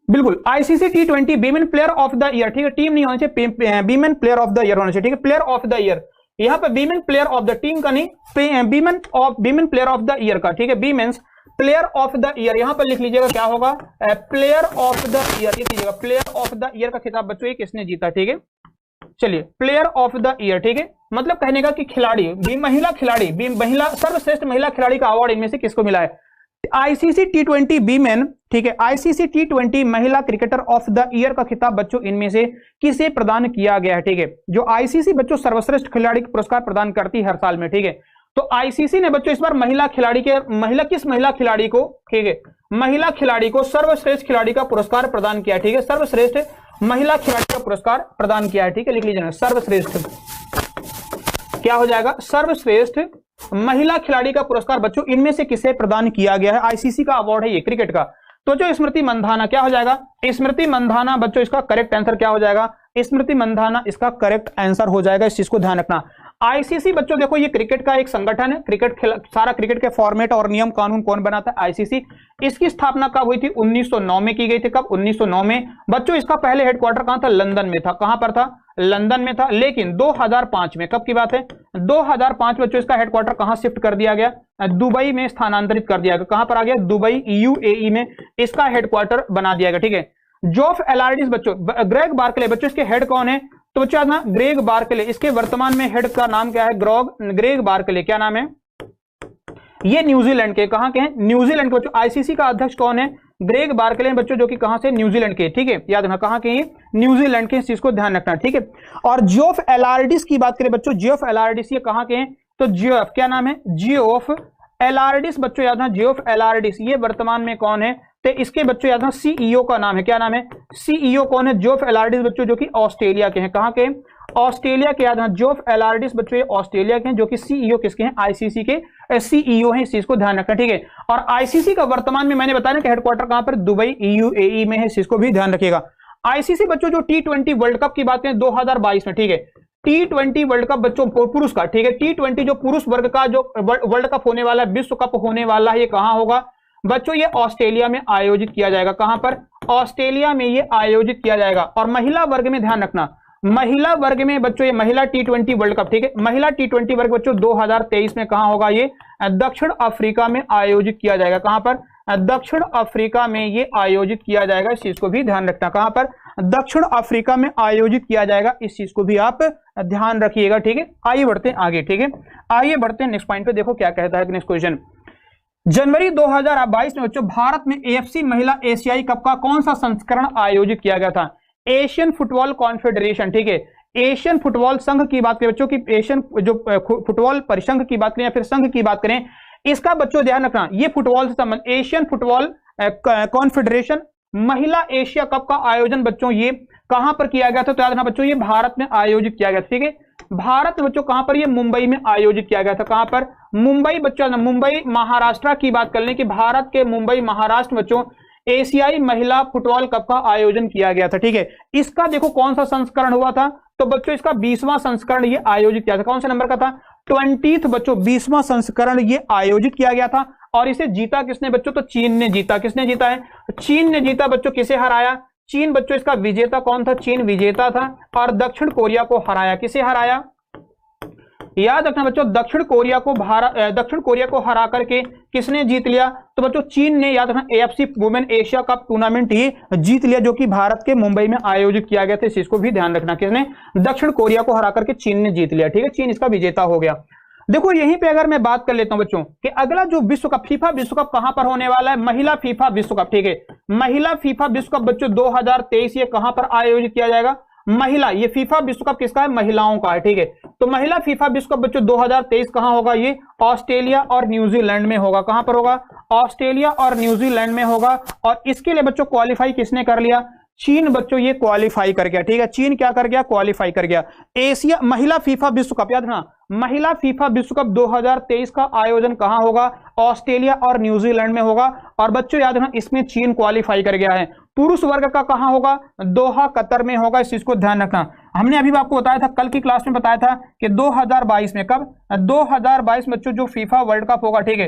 बिल्कुल ICC T20 women player of the year, ठीक है, टीम नहीं होना चाहिए, women player of the year होना चाहिए, ठीक है, प्लेयर ऑफ द ईयर। यहां पर women player of the team का नहीं, women player of the year का, ठीक है, women's player of the year, यहां पर लिख लीजिएगा क्या होगा, प्लेयर ऑफ द ईयर, लिख लीजिएगा प्लेयर ऑफ द ईयर का खिताब बच्चों किसने जीता, ठीक है, चलिए प्लेयर ऑफ द ईयर, ठीक है, मतलब कहने का कि खिलाड़ी महिला सर्वश्रेष्ठ महिला खिलाड़ी का अवार्ड इनमें से किसको मिला है? आईसीसी T20 वीमेन, ठीक है, आईसीसी T20 महिला क्रिकेटर ऑफ द ईयर का खिताब बच्चों इनमें से किसे प्रदान किया गया है? ठीक है, जो आईसीसी बच्चों सर्वश्रेष्ठ खिलाड़ी पुरस्कार प्रदान करती है हर साल में, ठीक है, तो आईसीसी ने बच्चों इस बार महिला खिलाड़ी को, ठीक है, महिला खिलाड़ी को सर्वश्रेष्ठ खिलाड़ी का पुरस्कार प्रदान किया, ठीक है, सर्वश्रेष्ठ महिला खिलाड़ी का पुरस्कार प्रदान किया है, ठीक है, लिख लीजिए सर्वश्रेष्ठ, क्या हो जाएगा? सर्वश्रेष्ठ महिला खिलाड़ी का पुरस्कार बच्चों इनमें से किसे प्रदान किया गया है? आईसीसी का अवार्ड है ये क्रिकेट का। तो जो स्मृति मंधाना, क्या हो जाएगा? स्मृति मंधाना बच्चों इसका करेक्ट आंसर क्या हो जाएगा? स्मृति मंधाना इसका करेक्ट आंसर हो जाएगा, इस चीज को ध्यान रखना। आईसीसी बच्चों देखो ये क्रिकेट का एक संगठन है, सारा क्रिकेट के फॉर्मेट और नियम कानून कौन बनाता है? आईसीसी। इसकी स्थापना कब हुई थी? 1909 में की गई थी। कब? 1909 में। बच्चों इसका पहले हेडक्वार्टर कहां था? लंदन में था। कहां पर था? लंदन में था। लेकिन 2005 में, कब की बात है? 2005 बच्चों इसका हेडक्वार्टर कहां शिफ्ट कर दिया गया? दुबई में स्थानांतरित कर दिया गया। कहां पर आ गया? दुबई, यूएई में इसका हेडक्वार्टर बना दिया गया, ठीक है। जॉफ एलार्डिस बच्चों, ग्रेग बार्कले बच्चों इसके हेड कौन है? तो बच्चों ना ग्रेग बार्कले, इसके वर्तमान में हेड का नाम क्या है? ग्रेग बार्कले, क्या नाम है? ये न्यूजीलैंड के, कहां के हैं? न्यूजीलैंड के। बच्चों आईसीसी का अध्यक्ष कौन है? ग्रेग बार्कले बच्चों, जो कि कहां से? न्यूजीलैंड के, ठीक है, याद रखना कहां के? ये न्यूजीलैंड के, इस चीज को ध्यान रखना, ठीक है। और जियोफ एलार्डिस की बात करें बच्चों, जियोफ एलार्डिस ये कहां के हैं? तो जियोफ, क्या नाम है? जियोफ एलार्डिस बच्चों, याद रखना जियोफ एलार्डिस ये वर्तमान में कौन है? तो इसके बच्चों याद रखना सीईओ का नाम है, क्या नाम है? सीईओ कौन है? जियोफ एलार्डिस बच्चों, जो कि ऑस्ट्रेलिया के हैं। कहां के? ऑस्ट्रेलिया के। याद रखना जियोफ एलार्डिस बच्चों ऑस्ट्रेलिया के हैं, जो कि सीईओ किसके हैं? आईसीसी के सीईओ हैं, इस चीज को ध्यान रखना, ठीक है। और आईसीसी का वर्तमान में मैंने बताया कि हेडक्वार्टर कहां पर? दुबई, यूएई में है, इस चीज को भी ध्यान रखिएगा। आईसीसी बच्चों जो T20 वर्ल्ड कप की बात करें 2022 में, ठीक है, T20 वर्ल्ड कप बच्चों पुरुष का, ठीक है, T20 जो पुरुष वर्ग का जो वर्ल्ड कप होने वाला है, विश्व कप होने वाला है, ये कहां होगा बच्चों? ये ऑस्ट्रेलिया में आयोजित किया जाएगा। कहां पर? ऑस्ट्रेलिया में ये आयोजित किया जाएगा। और महिला वर्ग में ध्यान रखना, महिला वर्ग में बच्चों ये महिला T20 वर्ल्ड कप, ठीक है, महिला T20 वर्ग बच्चों 2023 में कहां होगा? ये दक्षिण अफ्रीका में आयोजित किया जाएगा। कहां पर? दक्षिण अफ्रीका में ये आयोजित किया जाएगा, इस चीज को भी ध्यान रखना। कहां पर? दक्षिण अफ्रीका में आयोजित किया जाएगा, इस चीज को भी आप ध्यान रखिएगा, ठीक है। आइए बढ़ते हैं आगे, ठीक है, आइए बढ़ते हैं नेक्स्ट पॉइंट पे। देखो क्या कहता है नेक्स्ट क्वेश्चन। जनवरी 2022 में बच्चों भारत में एएफसी महिला एशियाई कप का कौन सा संस्करण आयोजित किया गया था? एशियन फुटबॉल कॉन्फेडरेशन, ठीक है, एशियन फुटबॉल संघ की बात करें बच्चों की, एशियन जो फुटबॉल परिसंघ की बात करें या फिर संघ की बात करें, इसका बच्चों ध्यान रखना ये फुटबॉल से संबंध, एशियन फुटबॉल कॉन्फेडरेशन महिला एशिया कप का आयोजन बच्चों ये कहां पर किया गया था? तो याद रखना बच्चों ये भारत में आयोजित किया गया, ठीक है, भारत में बच्चों कहां पर? ये मुंबई में आयोजित किया गया था। कहां पर? मुंबई बच्चों, मुंबई महाराष्ट्र की बात कर लें कि भारत के मुंबई महाराष्ट्र बच्चों एशियाई महिला फुटबॉल कप का आयोजन किया गया था, ठीक है। इसका देखो कौन सा संस्करण हुआ था? तो बच्चों इसका 20वां संस्करण ये आयोजित किया था। कौन से नंबर का था? 20th बच्चों, 20वां संस्करण ये आयोजित किया गया था। और इसे जीता किसने बच्चों? तो चीन ने जीता। किसने जीता है? चीन ने जीता बच्चों। किसे हराया? चीन बच्चों इसका विजेता कौन था? चीन विजेता था। और दक्षिण कोरिया को हराया। किसे हराया? याद रखना बच्चों दक्षिण कोरिया को हरा करके किसने जीत लिया? तो बच्चों चीन ने, याद रखना, AFC women Asia cup tournament ये जीत लिया, जो कि भारत के मुंबई में आयोजित किया गया था। इस चीज को भी ध्यान रखना, किसने? दक्षिण कोरिया को हरा करके चीन ने जीत लिया, ठीक है, चीन इसका विजेता हो गया। देखो यहीं पे अगर मैं बात कर लेता हूं बच्चों कि अगला जो विश्व कप, फीफा विश्व कप कहां पर होने वाला है? महिला फीफा विश्व कप, ठीक है, महिला फीफा विश्व कप बच्चों 2023 ये कहां पर आयोजित किया जाएगा? महिला, ये फीफा विश्व कप किसका है? महिलाओं का है, ठीक है। तो महिला फीफा विश्व कप बच्चों 2023 कहां होगा? ये ऑस्ट्रेलिया और न्यूजीलैंड में होगा। कहां पर होगा? ऑस्ट्रेलिया और न्यूजीलैंड में होगा। और इसके लिए बच्चों क्वालिफाई किसने कर लिया? चीन बच्चों ये क्वालिफाई कर गया, ठीक है, चीन क्या कर गया? क्वालिफाई कर गया। एशिया महिला फीफा विश्व कप, याद रखना महिला फीफा विश्व कप 2023 का आयोजन कहां होगा? ऑस्ट्रेलिया और न्यूजीलैंड में होगा। और बच्चों याद रखना इसमें चीन क्वालिफाई कर गया है। पुरुष वर्ग का कहां होगा? दोहा, कतर में होगा, इस चीज को ध्यान रखना। हमने अभी आपको बताया था, कल की क्लास में बताया था कि 2022 में, कब? 2022 बच्चों जो फीफा वर्ल्ड कप होगा, ठीक है,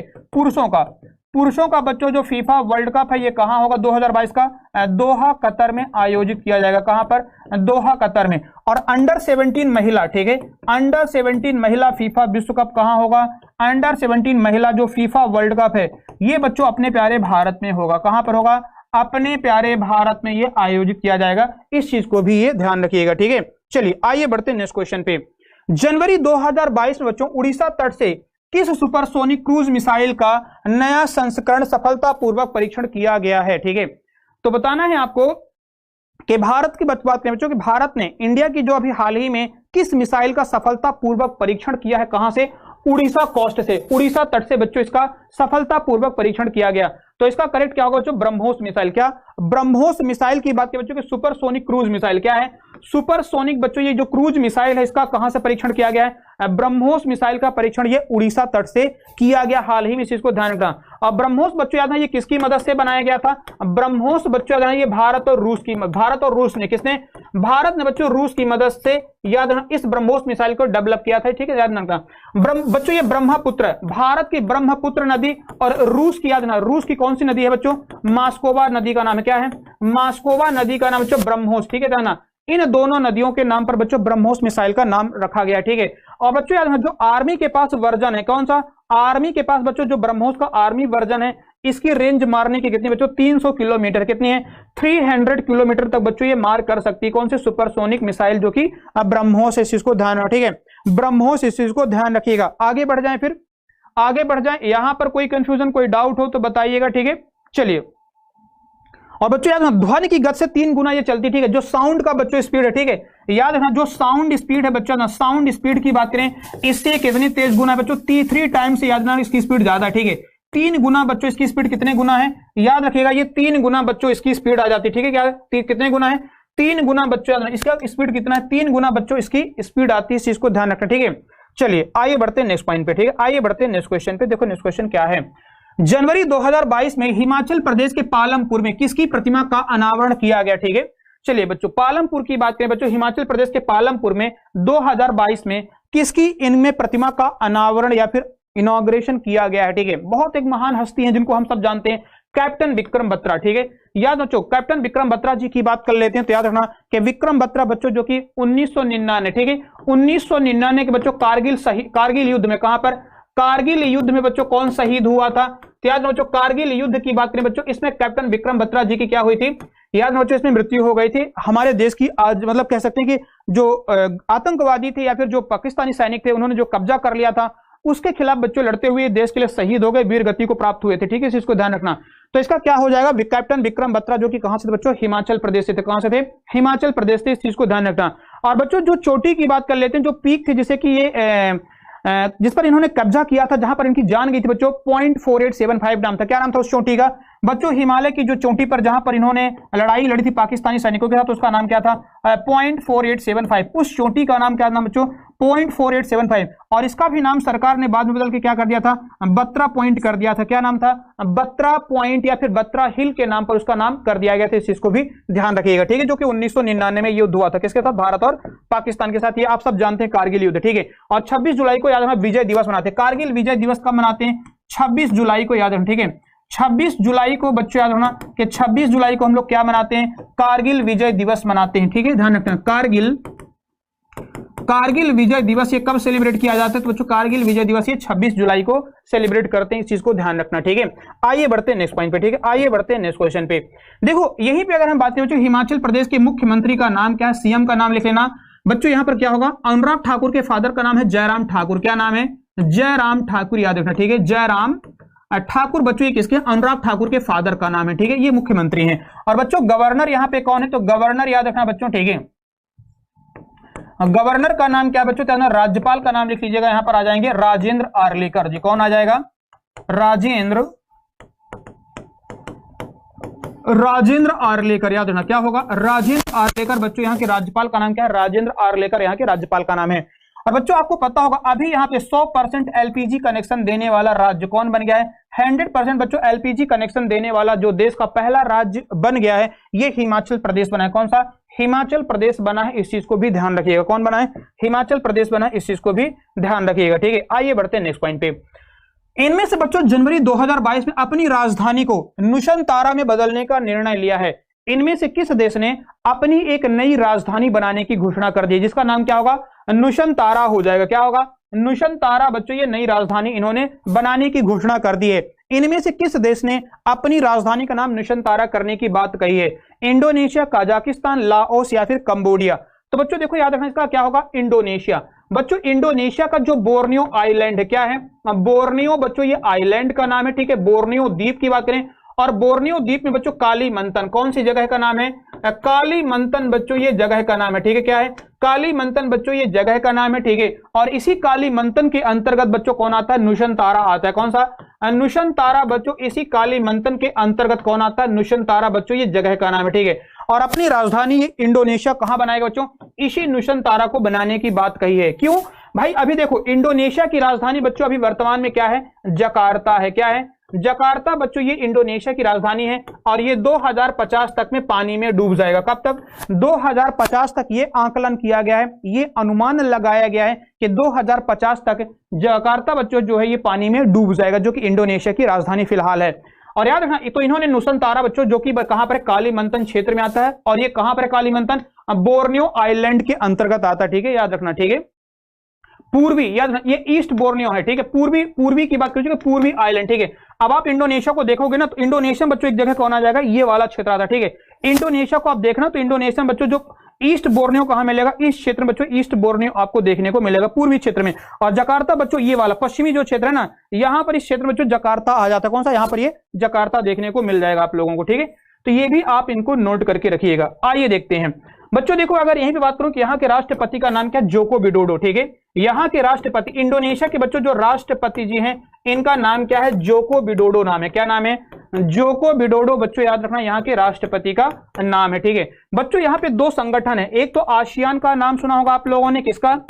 पुरुषों का बच्चों जो फीफा वर्ल्ड कप है ये कहां होगा? 2022 का दोहा, कतर में आयोजित किया जाएगा। कहां पर? दोहा, कतर में। और अंडर 17 महिला, ठीक है, अंडर 17 महिला फीफा विश्व कप कहां होगा? अंडर 17 महिला जो फीफा वर्ल्ड कप है ये बच्चों अपने प्यारे भारत में होगा। कहां पर होगा? अपने प्यारे भारत में ये आयोजित किया जाएगा। इस चीज को भी ये ध्यान रखिएगा, ठीक है। चलिए आइए बढ़ते हैं नेक्स्ट क्वेश्चन पे। जनवरी 2022 में बच्चों उड़ीसा तट से किस सुपरसोनिक क्रूज मिसाइल का नया संस्करण सफलतापूर्वक परीक्षण किया गया है? ठीक है, तो बताना है आपको कि भारत की बात करें बच्चों कि भारत ने इंडिया की जो अभी हाल ही में किस मिसाइल का सफलतापूर्वक परीक्षण किया है, कहां से? उड़ीसा कोस्ट से, उड़ीसा तट से बच्चों इसका सफलतापूर्वक परीक्षण किया गया। तो इसका करेक्ट क्या होगा बच्चों? ब्रह्मोस मिसाइल। क्या ब्रह्मोस मिसाइल की बात करें बच्चों कि सुपरसोनिक क्रूज मिसाइल क्या है? सुपरसोनिक बच्चों ये जो क्रूज मिसाइल है इसका कहां से परीक्षण किया गया है? ब्रह्मोस मिसाइल का परीक्षण ये उड़ीसा तट से किया गया हाल ही में, इस चीज को ध्यान रखना। और ब्रह्मोस बच्चों याद है ये किसकी मदद से बनाया गया था? ब्रह्मोस बच्चों याद है ये भारत और रूस ने किसने? भारत ने बच्चों रूस की मदद से याद रखना इस ब्रह्मोस मिसाइल को डेवलप किया था। ठीक है, याद रखना बच्चों ये ब्रह्मपुत्र, भारत की ब्रह्मपुत्र नदी और रूस की, याद रखना रूस की कौन सी नदी है बच्चों? मास्कोवा नदी का नाम है, क्या है? मास्कोवा नदी का नाम बच्चों ब्रह्मोस। ठीक है, ध्यान, इन दोनों नदियों के नाम पर बच्चों ब्रह्मोस मिसाइल का नाम रखा गया। ठीक है, और बच्चों याद रखना जो आर्मी के पास वर्जन है, कौन सा? आर्मी के पास बच्चों जो ब्रह्मोस का आर्मी वर्जन है इसकी रेंज मारने की कितनी बच्चों? 300 किलोमीटर। कितनी है? 300 किलोमीटर तक बच्चों ये मार कर सकती है। कौन से? सुपरसोनिक मिसाइल जो कि ब्रह्मोस, इस चीज को ध्यान रखो। ठीक है, ब्रह्मोस, इस चीज को ध्यान रखिएगा। आगे बढ़ जाए, फिर आगे बढ़ जाए, यहां पर कोई कंफ्यूजन कोई डाउट हो तो बताइएगा। ठीक है, चलिए। और बच्चों याद रखना ध्वनि की गति से 3 गुना ये चलती। ठीक है, जो साउंड का बच्चों स्पीड है, ठीक है, याद रखना जो साउंड स्पीड है बच्चों, साउंड स्पीड की बात करें इससे कितनी तेज गुना है बच्चों? 3 टाइम्स, याद रखना इसकी स्पीड ज्यादा। ठीक है, 3 गुना बच्चों इसकी स्पीड कितने गुना है? याद रखिएगा ये 3 गुना बच्चों इसकी स्पीड आ जाती है। ठीक है, क्या कितने गुना है? 3 गुना बच्चों, याद रखना इसका स्पीड कितना है? 3 गुना बच्चों इसकी स्पीड आती है, इस चीज को ध्यान रखना। ठीक है, चलिए आइए बढ़ते हैं नेक्स्ट पॉइंट पे। ठीक है, आइए बढ़ते हैं नेक्स्ट क्वेश्चन पे। देखो नेक्स्ट क्वेश्चन क्या है। जनवरी 2022 में हिमाचल प्रदेश के पालमपुर में किसकी प्रतिमा का अनावरण किया गया? ठीक है, चलिए बच्चों पालमपुर की बात करें बच्चों, हिमाचल प्रदेश के पालमपुर में 2022 में किसकी इनमें प्रतिमा का अनावरण या फिर इनॉग्रेशन किया गया है? ठीक है, बहुत एक महान हस्ती है जिनको हम सब जानते हैं, कैप्टन विक्रम बत्रा। ठीक है, याद रखो कैप्टन विक्रम बत्रा जी की बात कर लेते हैं। तो याद रखना कि विक्रम बत्रा बच्चों जो कि 1999, ठीक है 1999 के बच्चों कारगिल युद्ध में, कहां पर? कारगिल युद्ध में बच्चों कौन शहीद हुआ था? तो याद रखो कारगिल युद्ध की बात करें बच्चों, इसमें कैप्टन विक्रम बत्रा जी की क्या हुई थी? याद रखो इसमें मृत्यु हो गई थी। हमारे देश की आज मतलब कह सकते हैं कि जो आतंकवादी थे या फिर जो पाकिस्तानी सैनिक थे उन्होंने जो कब्जा कर लिया था उसके खिलाफ बच्चों लड़ते हुए देश के लिए शहीद हो गए, वीर गति को प्राप्त हुए थे। ठीक है, इस चीज को ध्यान रखना। तो इसका क्या हो जाएगा? कैप्टन विक्रम बत्रा जो कि कहां से थे बच्चों? हिमाचल प्रदेश से थे। कहां से थे? हिमाचल प्रदेश से, इस चीज को ध्यान रखना। और बच्चों जो चोटी की बात कर लेते हैं, जो पीक थी जिसे कि ये जिस पर इन्होंने कब्जा किया था, जहां पर इनकी जान गई थी बच्चों, 0.4875 नाम था। क्या नाम था उस चोटी का बच्चों? हिमालय की जो चोटी पर जहां पर इन्होंने लड़ाई लड़ी थी पाकिस्तानी सैनिकों के साथ, तो उसका नाम क्या था? 0.4875। उस चोटी का नाम क्या नाम बच्चों? 0.4875। और इसका भी नाम सरकार ने बाद में बदल के क्या कर दिया था? बत्रा पॉइंट कर दिया था। क्या नाम था? बत्रा पॉइंट या फिर बत्रा हिल के नाम पर उसका नाम कर दिया गया था। इस चीज को भी ध्यान रखिएगा। ठीक है, जो कि 1999 में युद्ध हुआ था, किसके साथ? भारत और पाकिस्तान के साथ। ये आप सब जानते हैं कारगिल युद्ध। ठीक है, और 26 जुलाई को याद रखना विजय दिवस मनाते हैं। कारगिल विजय दिवस कब मनाते हैं? 26 जुलाई को याद रखना। ठीक है, 26 जुलाई को बच्चों याद रखना कि 26 जुलाई को हम लोग क्या मनाते हैं? कारगिल विजय दिवस मनाते हैं। ठीक है, ध्यान रखना कारगिल विजय दिवस ये कब सेलिब्रेट किया जाता है? तो बच्चों कारगिल विजय दिवस ये 26 जुलाई को सेलिब्रेट करते हैं, इस चीज को ध्यान रखना। ठीक है, आइए बढ़ते हैं नेक्स्ट पॉइंट पे। ठीक है, आइए बढ़ते हैं नेक्स्ट क्वेश्चन पे। देखो यहीं पे अगर हम बात करें बच्चों, हिमाचल प्रदेश के मुख्यमंत्री का नाम क्या है? सीएम का नाम लिख लेना बच्चों। यहां पर क्या होगा? अनुराग ठाकुर के फादर का नाम है जयराम ठाकुर। क्या नाम है? जयराम ठाकुर, याद रखना। ठीक है, जयराम ठाकुर बच्चों ये किसके? अनुराग ठाकुर के फादर का नाम है। ठीक है, ये मुख्यमंत्री हैं। और बच्चों गवर्नर यहां पे कौन है? तो गवर्नर याद रखना बच्चों। ठीक है, गवर्नर का नाम क्या बच्चों? राज्यपाल का नाम लिख लीजिएगा। यहां पर आ जाएंगे राजेंद्र आर्लेकर जी। कौन आ जाएगा? राजेंद्र आर्लेकर, याद रखना क्या होगा? राजेंद्र आर्लेकर बच्चों यहाँ के राज्यपाल का नाम क्या है? राजेंद्र आर्लेकर यहाँ के राज्यपाल का नाम है। और बच्चों आपको पता होगा अभी यहाँ पे 100% एलपीजी कनेक्शन देने वाला राज्य कौन बन गया है? 100% बच्चों एलपीजी कनेक्शन देने वाला जो देश का पहला राज्य बन गया है ये हिमाचल प्रदेश बना है। कौन सा? हिमाचल प्रदेश बना है, इस चीज को भी ध्यान रखिएगा। कौन बना है? हिमाचल प्रदेश बना है, इस चीज को भी ध्यान रखिएगा। ठीक है, आइए बढ़ते हैं नेक्स्ट पॉइंट पे। इनमें से बच्चों जनवरी 2022 में अपनी राजधानी को नुशनतारा में बदलने का निर्णय लिया है। इनमें से किस देश ने अपनी एक नई राजधानी बनाने की घोषणा कर दी, जिसका नाम क्या होगा? नुशनतारा हो जाएगा। क्या होगा? नुशनतारा बच्चों ये नई राजधानी इन्होंने बनाने की घोषणा कर दी है। इनमें से किस देश ने अपनी राजधानी का नाम नुशनतारा करने की बात कही है? इंडोनेशिया, कजाकिस्तान, लाओस या फिर कंबोडिया? तो बच्चों देखो याद रखना इसका क्या होगा, इंडोनेशिया। बच्चों इंडोनेशिया का जो बोर्नियो आइलैंड है, क्या है, बोर्नियो बच्चों ये आइलैंड का नाम है, ठीक है। बोर्नियो द्वीप की बात करें, और बोर्नियो द्वीप में बच्चों कालीमंतन कौन सी जगह का नाम है, कालीमंतन बच्चों ये जगह का नाम है, ठीक है। क्या है, कालीमंतन बच्चों ये जगह का नाम है, ठीक है। और इसी कालीमंतन के अंतर्गत बच्चों कौन आता है, नुशंतारा आता है। कौन सा, नुशंतारा बच्चों, इसी कालीमंतन के अंतर्गत कौन आता है, नुशंतारा बच्चों ये जगह का नाम है, ठीक है। और अपनी राजधानी इंडोनेशिया कहां बनाएगा बच्चों, इसी नुशंतारा को बनाने की बात कही है। क्यों भाई, अभी देखो इंडोनेशिया की राजधानी बच्चों अभी वर्तमान में क्या है, जकार्ता है। क्या है, जकार्ता बच्चों ये इंडोनेशिया की राजधानी है, और ये 2050 तक में पानी में डूब जाएगा। कब तक, 2050 तक ये आंकलन किया गया है, ये अनुमान लगाया गया है कि 2050 तक जकार्ता बच्चों जो है ये पानी में डूब जाएगा, जो कि इंडोनेशिया की राजधानी फिलहाल है। और याद रखना, तो इन्होंने नुशंतारा बच्चों जो कि कहां पर, कालीमंतन क्षेत्र में आता है, और ये कहां पर कालीमंतन, बोर्नियो आइलैंड के अंतर्गत आता है, ठीक है। याद रखना, ठीक है। पूर्वी, याद रखना ये ईस्ट बोर्नियो है, ठीक है। पूर्वी की बात करें, पूर्वी आइलैंड, ठीक है। अब आप इंडोनेशिया को देखोगे ना, तो इंडोनेशिया बच्चों एक जगह कौन आ जाएगा, ये वाला क्षेत्र आता है, ठीक है। इंडोनेशिया को आप देखना, तो इंडोनेशिया बच्चों जो ईस्ट बोर्नियो कहां मिलेगा, इस क्षेत्र में बच्चों ईस्ट बोर्नियो आपको देखने को मिलेगा, पूर्वी क्षेत्र में। और जकार्ता बच्चों ये वाला पश्चिमी जो क्षेत्र है ना, यहां पर इस क्षेत्र में बच्चों जकार्ता आ जाता है। कौन सा, यहां पर ये जकार्ता देखने को मिल जाएगा आप लोगों को, ठीक है। तो ये भी आप इनको नोट करके रखिएगा। आइए देखते हैं बच्चों, देखो अगर यहीं पे बात करूं कि यहाँ के राष्ट्रपति का नाम क्या, जोको विडोडो, ठीक है। यहाँ के राष्ट्रपति, इंडोनेशिया के बच्चों जो राष्ट्रपति जी हैं, इनका नाम क्या है, जोको विडोडो नाम है। क्या नाम है, जोको विडोडो बच्चों, याद रखना यहाँ के राष्ट्रपति का नाम है, ठीक है। बच्चों यहाँ पे दो संगठन है, एक तो आसियान का नाम सुना होगा आप लोगों ने, किसका,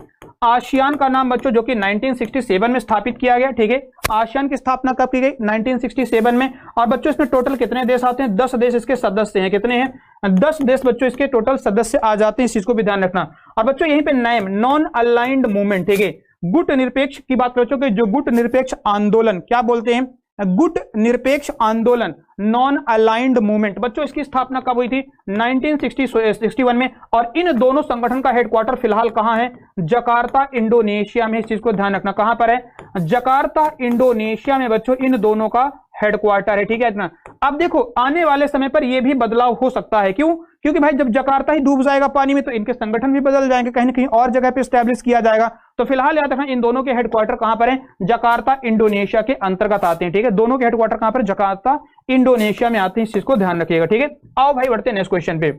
आसियान का नाम बच्चों, जो कि 1967 में स्थापित किया गया, ठीक है। आसियान की स्थापना कब की गई, 1967 में। और बच्चों इसमें टोटल कितने देश आते हैं, 10 देश इसके सदस्य हैं। कितने हैं, 10 देश बच्चों इसके टोटल सदस्य आ जाते हैं, इस चीज को भी ध्यान रखना। और बच्चों यहीं पे नेम, नॉन अलाइंड मूवमेंट, ठीक है। गुट निरपेक्ष की बात करो, कि जो गुट निरपेक्ष आंदोलन, क्या बोलते हैं, गुट निरपेक्ष आंदोलन, नॉन अलाइंड मूवमेंट बच्चों, इसकी स्थापना कब हुई थी, 1961 में। और इन दोनों संगठन का हेडक्वार्टर फिलहाल कहां है, जकार्ता इंडोनेशिया में। इस चीज को ध्यान रखना, कहां पर है, जकार्ता इंडोनेशिया में बच्चों इन दोनों का हेडक्वार्टर है, ठीक है इतना। अब देखो आने वाले समय पर यह भी बदलाव हो सकता है, क्यों, क्योंकि भाई जब जकार्ता ही डूब जाएगा पानी में, तो इनके संगठन भी बदल जाएंगे, कहीं ना कहीं और जगह पे स्टैब्लिश किया जाएगा। तो फिलहाल याद रखना इन दोनों के हेडक्वार्टर कहां पर है, जकार्ता इंडोनेशिया के अंतर्गत आते हैं, ठीक है। दोनों के हेडक्वार्टर कहां पर, जकार्ता इंडोनेशिया में आते हैं, इस चीज को ध्यान रखिएगा, ठीक है। आओ भाई बढ़ते हैं नेक्स्ट क्वेश्चन पे।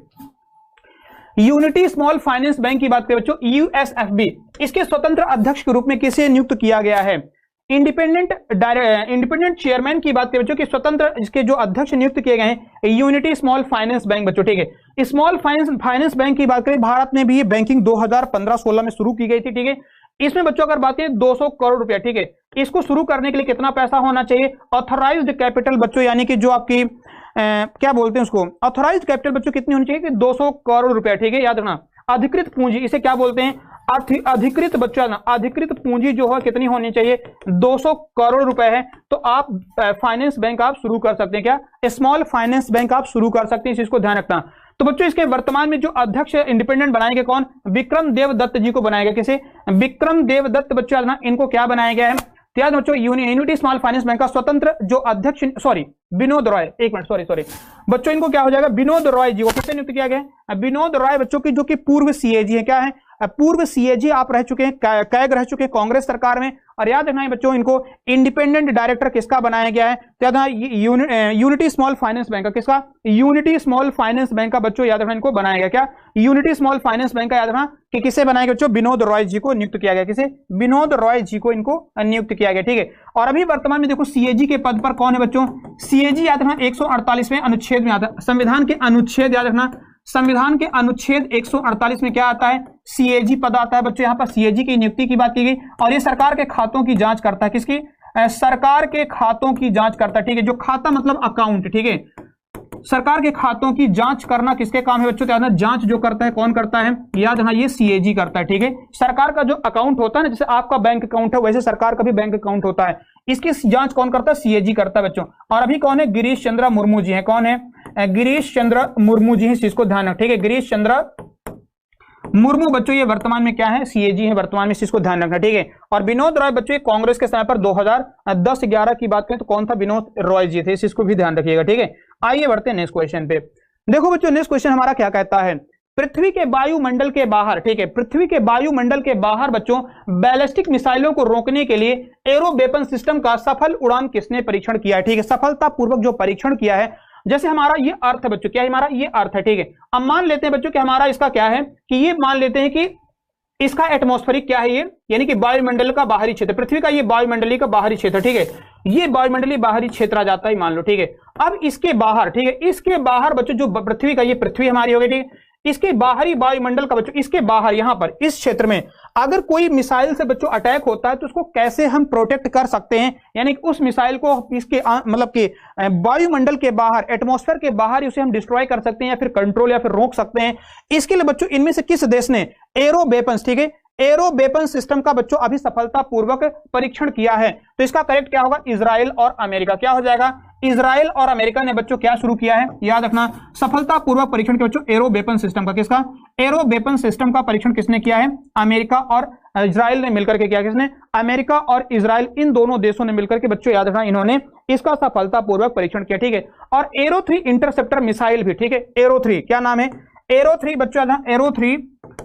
यूनिटी स्मॉल फाइनेंस बैंक की बात करें बच्चों, यूएसएफबी, इसके स्वतंत्र अध्यक्ष के रूप में किसे नियुक्त किया गया है, इंडिपेंडेंट चेयरमैन की बात करें बच्चों कि स्वतंत्र इसके जो अध्यक्ष नियुक्त किए गए हैं, यूनिटी स्मॉल फाइनेंस बैंक बच्चों, ठीक है। स्मॉल फाइनेंस बैंक की बात करें, भारत में भी ये बैंकिंग 2015-16 में शुरू की गई थी, ठीक है। इसमें बच्चों अगर बात करें 200 करोड़ रुपया, ठीक है। इसको शुरू करने के लिए कितना पैसा होना चाहिए, ऑथराइज्ड कैपिटल बच्चों, यानी कि जो आपकी क्या बोलते हैं उसको, ऑथराइज्ड कैपिटल बच्चों कितनी होनी चाहिए कि 200 करोड़ रुपया, ठीक है। याद रखना, अधिकृत पूंजी इसे क्या बोलते हैं, अधिकृत बच्चों, अधिकृत पूंजी जो है कितनी होनी चाहिए, 200 करोड़ रुपए है। तो आप फाइनेंस बैंक आप शुरू कर सकते हैं, क्या स्मॉल फाइनेंस बैंक आप शुरू कर सकते हैं, इस चीज को ध्यान रखना। तो बच्चों इसके वर्तमान में जो अध्यक्ष इंडिपेंडेंट बनाएंगे कौन, विक्रम देव दत्त जी को बनाएगा, किसे, विक्रम देव दत्त बच्चों, इनको क्या बनाया गया है, त्याग बच्चों यूनिटी स्मॉल फाइनेंस बैंक का स्वतंत्र जो अध्यक्ष, सॉरी विनोद रॉय, एक मिनट सॉरी बच्चों, इनको क्या हो जाएगा, विनोद रॉय जी को किससे नियुक्त किया गया, विनोद रॉय बच्चों की जो कि पूर्व सीएजी है, क्या है, पूर्व सीएजी आप रह चुके हैं, कैग रह चुके हैं कांग्रेस सरकार में। और याद रखना है बच्चों, इनको इंडिपेंडेंट डायरेक्टर किसका बनाया गया है, याद रखना यूनिटी स्मॉल फाइनेंस बैंक का, किसका, यूनिटी स्मॉल फाइनेंस बैंक का बच्चों, याद रखना इनको बनाया गया, क्या यूनिटी स्मॉल फाइनेंस बैंक का, याद रखना कि किसे बनाया गया बच्चों, विनोद रॉय जी को नियुक्त किया गया, किसे, विनोद रॉय जी को इनको नियुक्त किया गया, ठीक है। और अभी वर्तमान में देखो सीएजी के पद पर कौन है बच्चों, सीएजी याद रखना 148वें अनुच्छेद में आता है, संविधान के अनुच्छेद, याद रखना संविधान के अनुच्छेद 148 में क्या आता है, सीएजी पद आता है बच्चों। यहां पर सीएजी की नियुक्ति की बात की गई, और ये सरकार के खातों की जांच करता है, किसकी, सरकार के खातों की जांच करता है, ठीक है। जो खाता मतलब अकाउंट, ठीक है, सरकार के खातों की जांच करना किसके काम है बच्चों, याद रखना जांच जो करता है कौन करता है, याद रखना ये सीएजी करता है, ठीक है। सरकार का जो अकाउंट होता है ना, जैसे आपका बैंक अकाउंट है वैसे सरकार का भी बैंक अकाउंट होता है, इसकी जांच कौन करता है, सीएजी करता है बच्चों। और अभी कौन है, गिरीश चंद्र मुर्मू जी हैं, कौन है, गिरीश चंद्र मुर्मू जी हैं, इस चीज को ध्यान रख, ठीक है। गिरीश चंद्र मुर्मू बच्चों ये वर्तमान में क्या है, सीएजी है वर्तमान में, इस चीज को ध्यान रखना, ठीक है। और विनोद रॉय बच्चों कांग्रेस के समय पर 2010-11 की बात करें तो कौन था, विनोद रॉय जी थे, इस चीज को भी ध्यान रखिएगा, ठीक है। आइए बढ़ते हैं नेक्स्ट क्वेश्चन पे। देखो बच्चों नेक्स्ट क्वेश्चन हमारा क्या कहता है, पृथ्वी के वायुमंडल के बाहर, ठीक है, पृथ्वी के वायुमंडल के बाहर बच्चों बैलिस्टिक मिसाइलों को रोकने के लिए एरो वेपन सिस्टम का सफल उड़ान किसने परीक्षण किया है? ठीक है, सफलतापूर्वक जो परीक्षण किया है, जैसे हमारा ये अर्थ है बच्चों, क्या है हमारा ये अर्थ है, ठीक है। अब मान लेते हैं बच्चों कि हमारा इसका क्या है कि ये मान लेते हैं कि इसका एटमॉस्फेरिक क्या है ये, यानी कि वायुमंडल का बाहरी क्षेत्र, पृथ्वी का ये वायुमंडलीय का बाहरी क्षेत्र, ठीक है, ये वायुमंडलीय बाहरी क्षेत्र आ जाता है मान लो, ठीक है। अब इसके बाहर, ठीक है, इसके बाहर बच्चों जो पृथ्वी का ये पृथ्वी हमारी हो गई, ठीक है, इसके बाहरी वायुमंडल का बच्चों इसके बाहर यहां पर इस क्षेत्र में अगर कोई मिसाइल से बच्चों अटैक होता है तो उसको कैसे हम प्रोटेक्ट कर सकते हैं, यानी कि उस मिसाइल को इसके मतलब कि वायुमंडल के बाहर, एटमॉस्फेयर के बाहर उसे हम डिस्ट्रॉय कर सकते हैं या फिर कंट्रोल या फिर रोक सकते हैं। इसके लिए बच्चों इनमें से किस देश ने एरो वेपन्स, ठीक है, एरो वेपन सिस्टम का बच्चों अभी सफलतापूर्वक परीक्षण किया है? तो इसका करेक्ट क्या होगा? इजराइल और अमेरिका। क्या हो जाएगा? इजराइल और अमेरिका ने बच्चों क्या शुरू किया है? याद रखना, सफलतापूर्वक परीक्षण के बच्चों एरो वेपन सिस्टम का। किसका? एरो वेपन सिस्टम का परीक्षण किसने किया है? अमेरिका और इजराइल ने मिलकर के किया। किसने? अमेरिका और इजराइल, इन दोनों देशों ने मिलकर के बच्चों याद रखना इन्होंने इसका सफलतापूर्वक परीक्षण किया, ठीक है। और एरो 3 इंटरसेप्टर मिसाइल भी, ठीक है, एरो 3 क्या नाम है? एरो 3 बच्चों, एरो 3,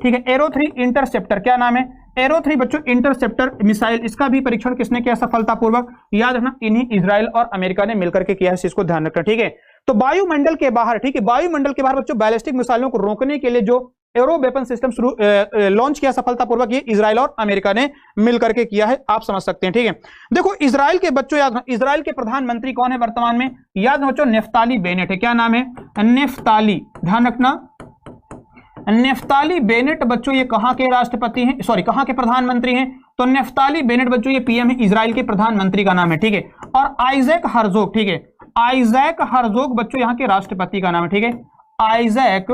ठीक है, एरो 3 इंटरसेप्टर क्या नाम है? एरो 3 बच्चों इंटरसेप्टर मिसाइल, इसका भी परीक्षण किसने किया सफलतापूर्वक? याद रखना इन्हीं इजराइल और अमेरिका ने मिलकर के किया है, इसको ध्यान रखना, ठीक है। तो वायुमंडल के बाहर, ठीक है, वायुमंडल के बाहर बच्चों बैलिस्टिक मिसाइलों को रोकने के लिए जो एरो वेपन सिस्टम लॉन्च किया सफलतापूर्वक, ये इजराइल और अमेरिका ने मिलकर के किया है, आप समझ सकते हैं, ठीक है। देखो इजराइल के बच्चों, याद इजराइल के प्रधानमंत्री कौन है वर्तमान में? याद बच्चों नेफ्ताली बेनेट है। क्या नाम है? नेफ्ताली, ध्यान रखना, नेफ्ताली बेनेट बच्चों ये कहां के राष्ट्रपति हैं, सॉरी कहां के प्रधानमंत्री हैं? तो नेफ्ताली बेनेट बच्चों ये पीएम है, इजराइल के प्रधानमंत्री का नाम है, ठीक है। और आइजैक हर्जोग, ठीक है, आइजैक हर्जोग बच्चों यहां के राष्ट्रपति का नाम है, ठीक है। आइजैक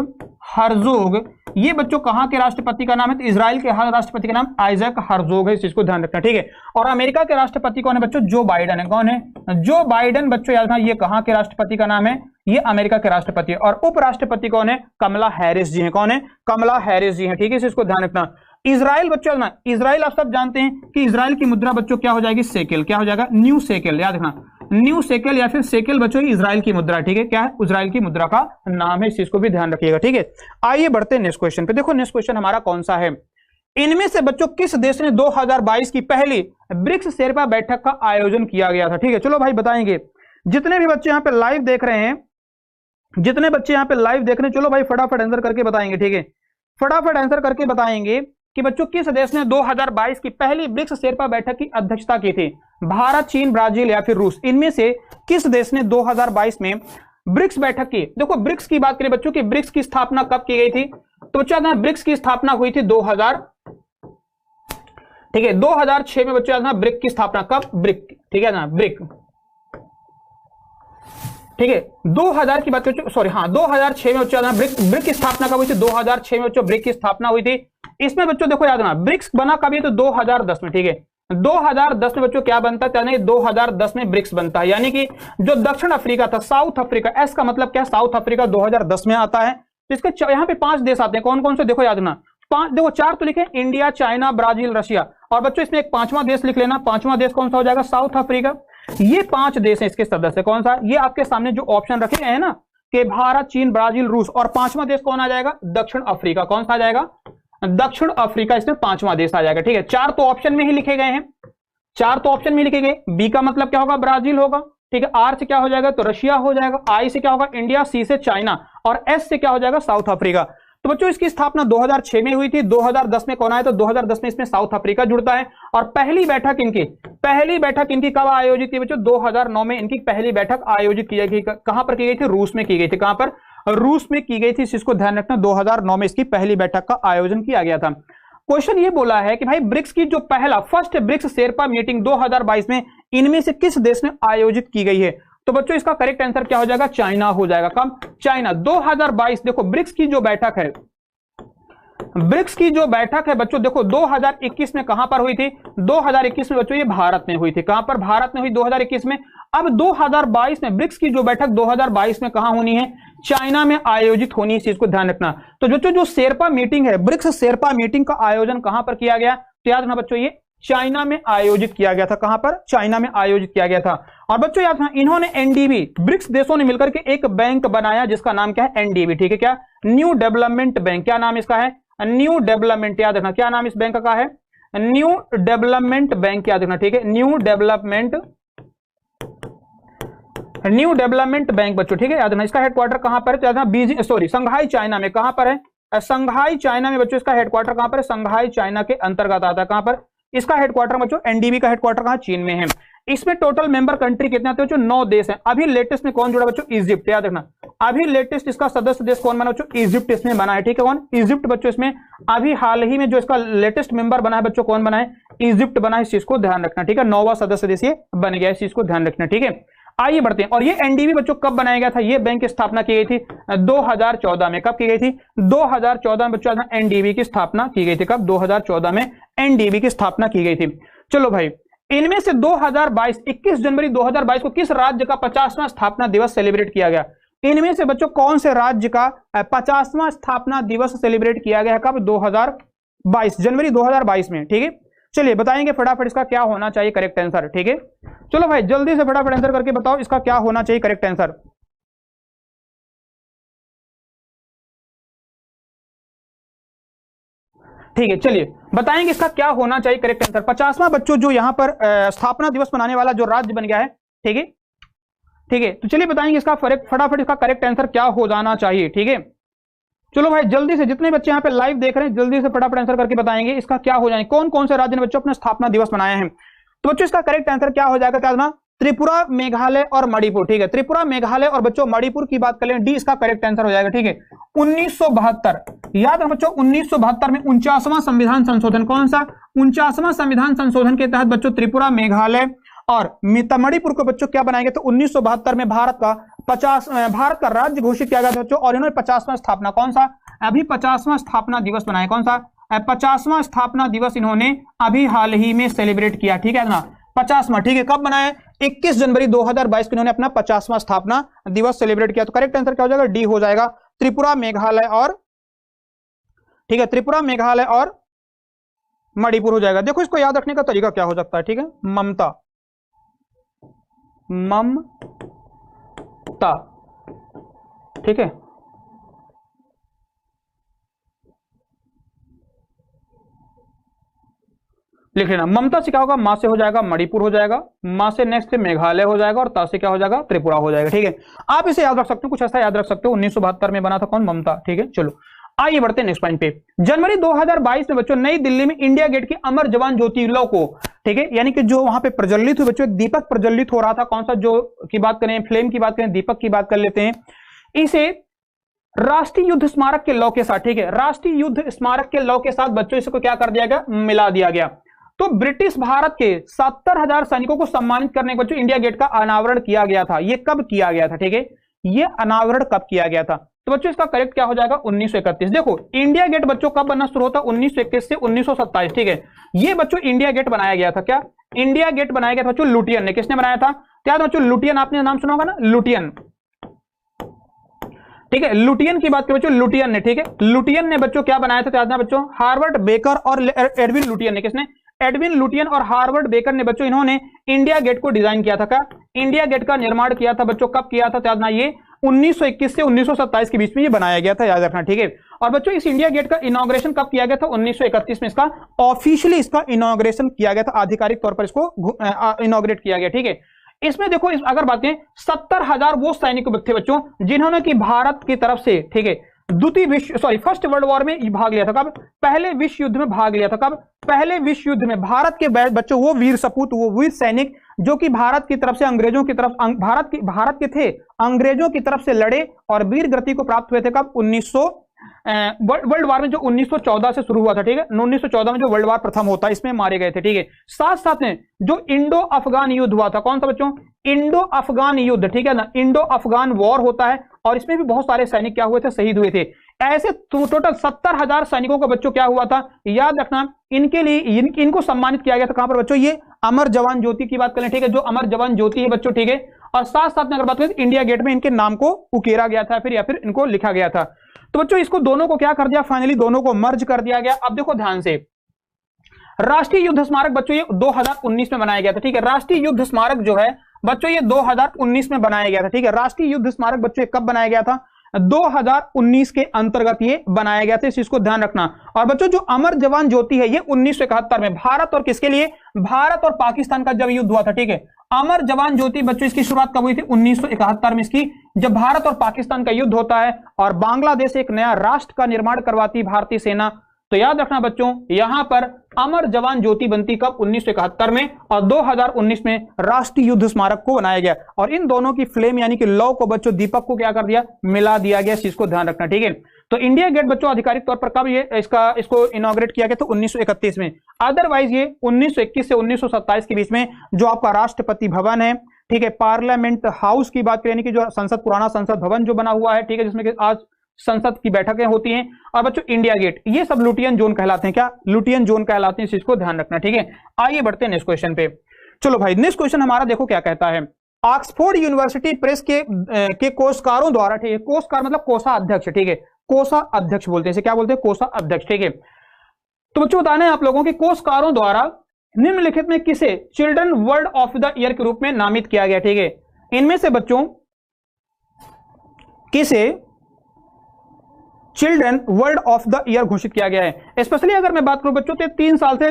हर्जोग ये बच्चों कहां के राष्ट्रपति का नाम है? तो इजराइल के राष्ट्रपति का नाम आइजैक हर्जोग है, इस चीज को ध्यान रखना, ठीक है। और अमेरिका के राष्ट्रपति कौन है बच्चों? जो बाइडन है। कौन है? जो बाइडन बच्चों याद रखना, ये कहां के राष्ट्रपति का नाम है? ये अमेरिका के राष्ट्रपति है। और उपराष्ट्रपति कौन है? कमला हैरिस जी हैं। कौन है? कमला हैरिस जी हैं, ठीक है, इसको ध्यान रखना। इजराइल बच्चों ना, इजराइल आप सब जानते हैं कि इजराइल की मुद्रा बच्चों क्या हो जाएगी? शेकेल। क्या हो जाएगा? न्यू शेकेल, याद रखना, न्यू शेकेल या फिर शेकेल बच्चों इजराइल की मुद्रा, ठीक है, क्या है? इजराइल की मुद्रा का नाम है, इस चीज को भी ध्यान रखिएगा, ठीक है। आइए बढ़ते हैं नेक्स्ट क्वेश्चन पे। देखो नेक्स्ट क्वेश्चन हमारा कौन सा है? इनमें से बच्चों किस देश ने 2022 की पहली ब्रिक्स शेरपा बैठक का आयोजन किया गया था? ठीक है, चलो भाई बताएंगे। जितने भी बच्चे यहाँ पे लाइव देख रहे हैं, जितने बच्चे यहाँ पे लाइव देख रहे हैं, चलो भाई फटाफट आंसर करके बताएंगे, ठीक है, फटाफट आंसर करके बताएंगे कि बच्चों किस देश ने 2022 की पहली ब्रिक्स शेरपा बैठक की अध्यक्षता की थी? भारत, चीन, ब्राजील या फिर रूस? इनमें से किस देश ने 2022 में ब्रिक्स बैठक की? देखो ब्रिक्स की बात करें बच्चों की ब्रिक्स की स्थापना कब की गई थी? तो बच्चों ब्रिक्स की स्थापना हुई थी 2000, ठीक है, 2006 में बच्चों याद ब्रिक की स्थापना कब? ब्रिक, ठीक है ना, ब्रिक, ठीक है, 2000 की बात करें, सॉरी हाँ 2006 में बच्चों ब्रिक की स्थापना कब हुई थी? 2006 में बच्चों ब्रिक की स्थापना हुई थी। इसमें बच्चों देखो याद रखना ब्रिक्स बना कब? तो 2010 में, ठीक है, 2010 में बच्चों क्या बनता है? 2010 में ब्रिक्स बनता है, यानी कि जो दक्षिण अफ्रीका था, साउथ अफ्रीका, एस का मतलब क्या? साउथ अफ्रीका 2010 में आता है। तो इसके यहाँ पे 5 देश आते हैं, कौन कौन से? देखो याद रखना, 5, देखो 4 तो लिखे, इंडिया, चाइना, ब्राजील, रशिया, और बच्चों इसमें एक 5वां देश लिख लेना। 5वां देश कौन सा हो जाएगा? South Africa. ये 5 देश हैं इसके सदस्य। कौन सा? ये आपके सामने जो ऑप्शन रखे गए हैं ना कि भारत, चीन, ब्राजील, रूस, और 5वां देश कौन आ जाएगा? दक्षिण अफ्रीका। कौन सा आ जाएगा? दक्षिण अफ्रीका, इसमें 5वां देश आ जाएगा, ठीक है। 4 तो ऑप्शन में ही लिखे गए हैं, 4 तो ऑप्शन में लिखे गए। बी का मतलब क्या होगा? ब्राजील होगा, ठीक है। आर से क्या हो जाएगा? तो रशिया हो जाएगा। आई से क्या होगा? इंडिया। सी से चाइना, और एस से क्या हो जाएगा? South Africa. तो बच्चों इसकी स्थापना 2006 में हुई थी। 2010 में कौन आया? तो 2010 में इसमें साउथ अफ्रीका जुड़ता है। और पहली बैठक इनकी कब आयोजित की बच्चों? 2009 में इनकी पहली बैठक आयोजित की गई। कहां पर की गई थी? रूस में की गई थी। कहां पर? रूस में की गई थी, इसको ध्यान रखना। 2009 में इसकी पहली बैठक का आयोजन किया गया था। क्वेश्चन ये बोला है कि भाई ब्रिक्स की जो फर्स्ट ब्रिक्स शेरपा मीटिंग 2022 में इनमें से किस देश ने आयोजित की गई है? तो बच्चों इसका करेक्ट आंसर क्या हो जाएगा? चाइना हो जाएगा। कब? चाइना। 2022 देखो ब्रिक्स की जो बैठक है, ब्रिक्स की जो बैठक है बच्चों देखो 2021 में कहां पर हुई थी? 2021 में बच्चों ये भारत में हुई थी। कहां पर? भारत में हुई 2021 में। अब 2022 में ब्रिक्स की जो बैठक 2022 में कहां होनी है? चाइना में आयोजित होनी है, इस चीज को ध्यान रखना। तो जो शेरपा मीटिंग है, ब्रिक्स शेरपा मीटिंग का आयोजन कहां पर किया गया? तो याद रखना बच्चों ये चाइना में आयोजित किया गया था। कहां पर? चाइना में आयोजित किया गया था। और बच्चों याद रखना, इन्होंने एनडीबी, ब्रिक्स देशों ने मिलकर के एक बैंक बनाया जिसका नाम क्या है? एनडीबी। ठीक है, क्या? New development bank. क्या नाम इसका है? New development. याद रखना, क्या नाम इस बैंक का है? New development bank. याद रखना, ठीक है, न्यू डेवलपमेंट बैंक बच्चों। ठीक है, याद रखना। इसका हेडक्वार्टर कहां पर है? याद रखना, संघाई चाइना में। कहां पर है? संघाई चाइना में बच्चों। इसका हेडक्वार्टर कहां पर है? संघाई चाइना के अंतर्गत आता है। कहां पर इसका हेडक्वार्टर बच्चों? एनडीबी का हेडक्वार्टर कहां? चीन में है। इसमें टोटल मेंबर कंट्री कितने आते हैं बच्चों? 9 देश हैं। अभी लेटेस्ट में कौन जुड़ा बच्चों? इजिप्ट। याद रखना, अभी लेटेस्ट इसका सदस्य देश कौन बना बच्चों? इजिप्ट इसमें बना है। ठीक है, कौन? इजिप्ट बच्चों। इसमें अभी हाल ही में जो इसका लेटेस्ट मेंबर बना है बच्चों, कौन बना है? इजिप्ट बना है। इस चीज को ध्यान रखना। ठीक है, 9वां सदस्य देश ये बन गया। इस चीज को ध्यान रखना। ठीक है, आइए बढ़ते हैं। और ये एनडीबी बच्चों कब बनाया गया था? ये बैंक की स्थापना की गई थी 2014 में। कब की गई थी? 2014 में बच्चों एनडीबी की स्थापना की गई थी। कब? 2014 में एनडीबी की स्थापना की गई थी। चलो भाई, इनमें से 2022 21 जनवरी 2022 को किस राज्य का 50वां स्थापना दिवस सेलिब्रेट किया गया? इनमें से बच्चों कौन से राज्य का 50वां स्थापना दिवस सेलिब्रेट किया गया? कब? 2022 जनवरी 2022 में। ठीक है, चलिए बताएंगे फटाफट इसका क्या होना चाहिए करेक्ट आंसर। ठीक है, चलो भाई जल्दी से फटाफट आंसर करके बताओ इसका क्या होना चाहिए करेक्ट आंसर। ठीक है, चलिए बताएंगे इसका क्या होना चाहिए करेक्ट आंसर। 50वां बच्चों जो यहां पर स्थापना दिवस मनाने वाला जो राज्य बन गया है। ठीक है, ठीक है, तो चलिए बताएंगे इसका फटाफट इसका करेक्ट आंसर क्या हो जाना चाहिए। ठीक है, चलो भाई जल्दी से, जितने बच्चे यहाँ पे लाइव देख रहे हैं जल्दी से फटाफट आंसर करके बताएंगे इसका क्या हो जाएगा। कौन कौन से राज्य ने बच्चों अपना स्थापना दिवस मनाया है? तो बच्चों इसका करेक्ट आंसर क्या हो जाएगा? क्या ना? त्रिपुरा, मेघालय और मणिपुर। ठीक है, त्रिपुरा, मेघालय और बच्चों मणिपुर की बात करें, डी इसका करेक्ट आंसर हो जाएगा। ठीक है, 1972 याद है बच्चों, 1972 में 49वां संविधान संशोधन। कौन सा? 49वां संविधान संशोधन के तहत बच्चों त्रिपुरा, मेघालय और मणिपुर को बच्चों क्या बनाया गया? तो 1972 में भारत का राज्य घोषित किया गया था बच्चों। और इन्होंने 50वां स्थापना, कौन सा? अभी 50वां स्थापना दिवस बनाया। कौन सा? 50वां स्थापना दिवस इन्होंने अभी हाल ही में सेलिब्रेट किया। ठीक है ना, 50वां। ठीक है, कब बनाया? 21 जनवरी 2022 को इन्होंने अपना 50वां स्थापना दिवस सेलिब्रेट किया। तो करेक्ट आंसर क्या हो जाएगा? डी हो जाएगा, त्रिपुरा, मेघालय और, ठीक है, त्रिपुरा, मेघालय और मणिपुर हो जाएगा। देखो इसको याद रखने का तरीका क्या हो सकता है। ठीक है, ममता, ठीक है, लिख लेना। ममता से क्या होगा? मां से हो जाएगा मणिपुर हो जाएगा, मां से नेक्स्ट मेघालय हो जाएगा और ता से क्या हो जाएगा? त्रिपुरा हो जाएगा। ठीक है, आप इसे याद रख सकते हो, कुछ ऐसा याद रख सकते हो। 1972 में बना था कौन? ममता। ठीक है, चलो आइए बढ़ते हैं नेक्स्ट पॉइंट पे। जनवरी 2022 में बच्चों नई दिल्ली में इंडिया गेट की अमर जवान ज्योति लौ को, ठीक है, यानी कि जो वहां पे प्रज्वलित हुई बच्चों, एक दीपक प्रज्वलित हो रहा था। कौन सा? जो की बात करें, फ्लेम की बात करें, दीपक की बात कर लेते हैं। इसे राष्ट्रीय युद्ध स्मारक के लौ के साथ, ठीक है, राष्ट्रीय युद्ध स्मारक के लौ के साथ बच्चों इसको क्या कर दिया गया? मिला दिया गया। तो ब्रिटिश भारत के 70,000 सैनिकों को सम्मानित करने के बच्चों इंडिया गेट का अनावरण किया गया था। ये कब किया गया था? ठीक है, ये अनावरण कब किया गया था? तो बच्चों इसका करेक्ट क्या हो जाएगा? 1931। देखो इंडिया गेट बच्चों कब बनना शुरू होता? 1921 से 1927। ठीक है, ये बच्चों इंडिया गेट बनाया गया था। क्या इंडिया गेट बनाया गया था बच्चों? लुटियन ने। किसने बनाया था? क्या बच्चों? लुटियन, आपने नाम सुना होगा ना, लुटियन। ठीक है, लुटियन की बात करें बच्चों, लुटियन ने। ठीक है, लुटियन ने बच्चों क्या बनाया था? याद ना बच्चों, हार्वर्ड बेकर और एडविन लुटियन ने। किसने? एडविन लुटियन और हार्वर्ड बेकर ने बच्चों, इन्होंने इंडिया गेट को डिजाइन किया था। क्या इंडिया गेट का निर्माण किया था बच्चों? कब किया था? याद ना, ये 1921 से 1927 के बीच में ये बनाया गया था, याद रखना। ठीक है, और बच्चों इस इंडिया गेट का इनॉग्रेशन कब किया गया था? 1931 में इसका ऑफिशियली इसका इनॉग्रेशन किया गया था, आधिकारिक तौर पर इसको इनॉग्रेट किया गया। ठीक है, इसमें देखो अगर बात करें 70,000 वो सैनिक थे बच्चों जिन्होंने कि भारत की तरफ से, ठीक है, फर्स्ट वर्ल्ड वॉर में भाग लिया था। कब? पहले विश्व युद्ध में भाग लिया था। कब? पहले विश्व युद्ध में। भारत के बच्चों वो वीर सपूत, वो वीर सैनिक जो कि भारत की तरफ से अंग्रेजों की तरफ भारत के थे, अंग्रेजों की तरफ से लड़े और वीर गति को प्राप्त हुए थे। कब? वर्ल्ड वार में जो 1914 से शुरू हुआ था। ठीक है, 1914 में जो वर्ल्ड वार प्रथम होता है, इसमें मारे गए थे। ठीक है, साथ साथ में जो इंडो अफगान युद्ध हुआ था, कौन सा बच्चों? इंडो अफगान युद्ध। ठीक है ना, इंडो अफगान वॉर होता है और इसमें भी बहुत सारे सैनिक क्या हुए थे? शहीद हुए थे। ऐसे टोटल 70,000 सैनिकों का बच्चों क्या हुआ था? याद रखना, इनके लिए इनको सम्मानित किया गया था। कहां पर बच्चों? ये अमर जवान ज्योति की बात करें, ठीक है, जो अमर जवान ज्योति है बच्चों। ठीक है, और साथ साथ में अगर बात करें इंडिया गेट में इनके नाम को उकेरा गया था या फिर इनको लिखा गया था। तो बच्चों इसको दोनों को क्या कर दिया? फाइनली दोनों को मर्ज कर दिया गया। अब देखो ध्यान से, राष्ट्रीय युद्ध स्मारक बच्चों ये 2019 में बनाया गया था, ठीक है। राष्ट्रीय युद्ध स्मारक जो है बच्चों ये 2019 में बनाया गया था, ठीक है। राष्ट्रीय युद्ध स्मारक बच्चों कब बनाया गया था? 2019 के अंतर्गत ये बनाया गया था, इस चीज को ध्यान रखना। और बच्चों जो अमर जवान ज्योति है ये 1971 में भारत और किसके लिए? भारत और पाकिस्तान का जब युद्ध हुआ था, ठीक है। अमर जवान ज्योति बच्चों इसकी शुरुआत कब हुई थी? 1971 में इसकी, जब भारत और पाकिस्तान का युद्ध होता है और बांग्लादेश एक नया राष्ट्र का निर्माण करवाती भारतीय सेना। तो याद रखना बच्चों यहां पर अमर जवान ज्योति बनती कब? 1971 में, और 2019 में राष्ट्रीय युद्ध स्मारक को बनाया गया। और इन दोनों की फ्लेम यानी कि लौ को बच्चों दीपक को क्या कर दिया? मिला दिया गया, इस चीज को ध्यान रखना, ठीक है। तो इंडिया गेट बच्चों आधिकारिक तौर पर कब ये इसको इनॉग्रेट किया गया? तो 1931 में। अदरवाइज ये 1921 से 1927 के बीच में जो आपका राष्ट्रपति भवन है, ठीक है, पार्लियामेंट हाउस की बात करें कि जो संसद, पुराना संसद भवन जो बना हुआ है, ठीक है, जिसमें आज संसद की बैठकें होती हैं, और बच्चों इंडिया गेट, ये सब लुटियन जोन कहलाते हैं। क्या? लुटियन जोन कहलाते हैं, इस चीज को ध्यान रखना, ठीक है। आइए बढ़ते हैं नेक्स्ट क्वेश्चन पे। चलो भाई नेक्स्ट क्वेश्चन हमारा देखो क्या कहता है। ऑक्सफोर्ड यूनिवर्सिटी प्रेस के कोषकारों द्वारा, ठीक है, कोषकार मतलब कोषा अध्यक्ष, ठीक है, कोषा अध्यक्ष बोलते हैं, इसे क्या बोलते हैं? कोषा अध्यक्ष, ठीक है। तो बच्चों बताना है आप लोगों के कोषकारों द्वारा निम्नलिखित में किसे children word of the year के रूप में नामित किया गया, ठीक है। इनमें से बच्चों किसे children world of the year घोषित किया गया है? स्पेशली अगर मैं बात करूं बच्चों तो 3 साल से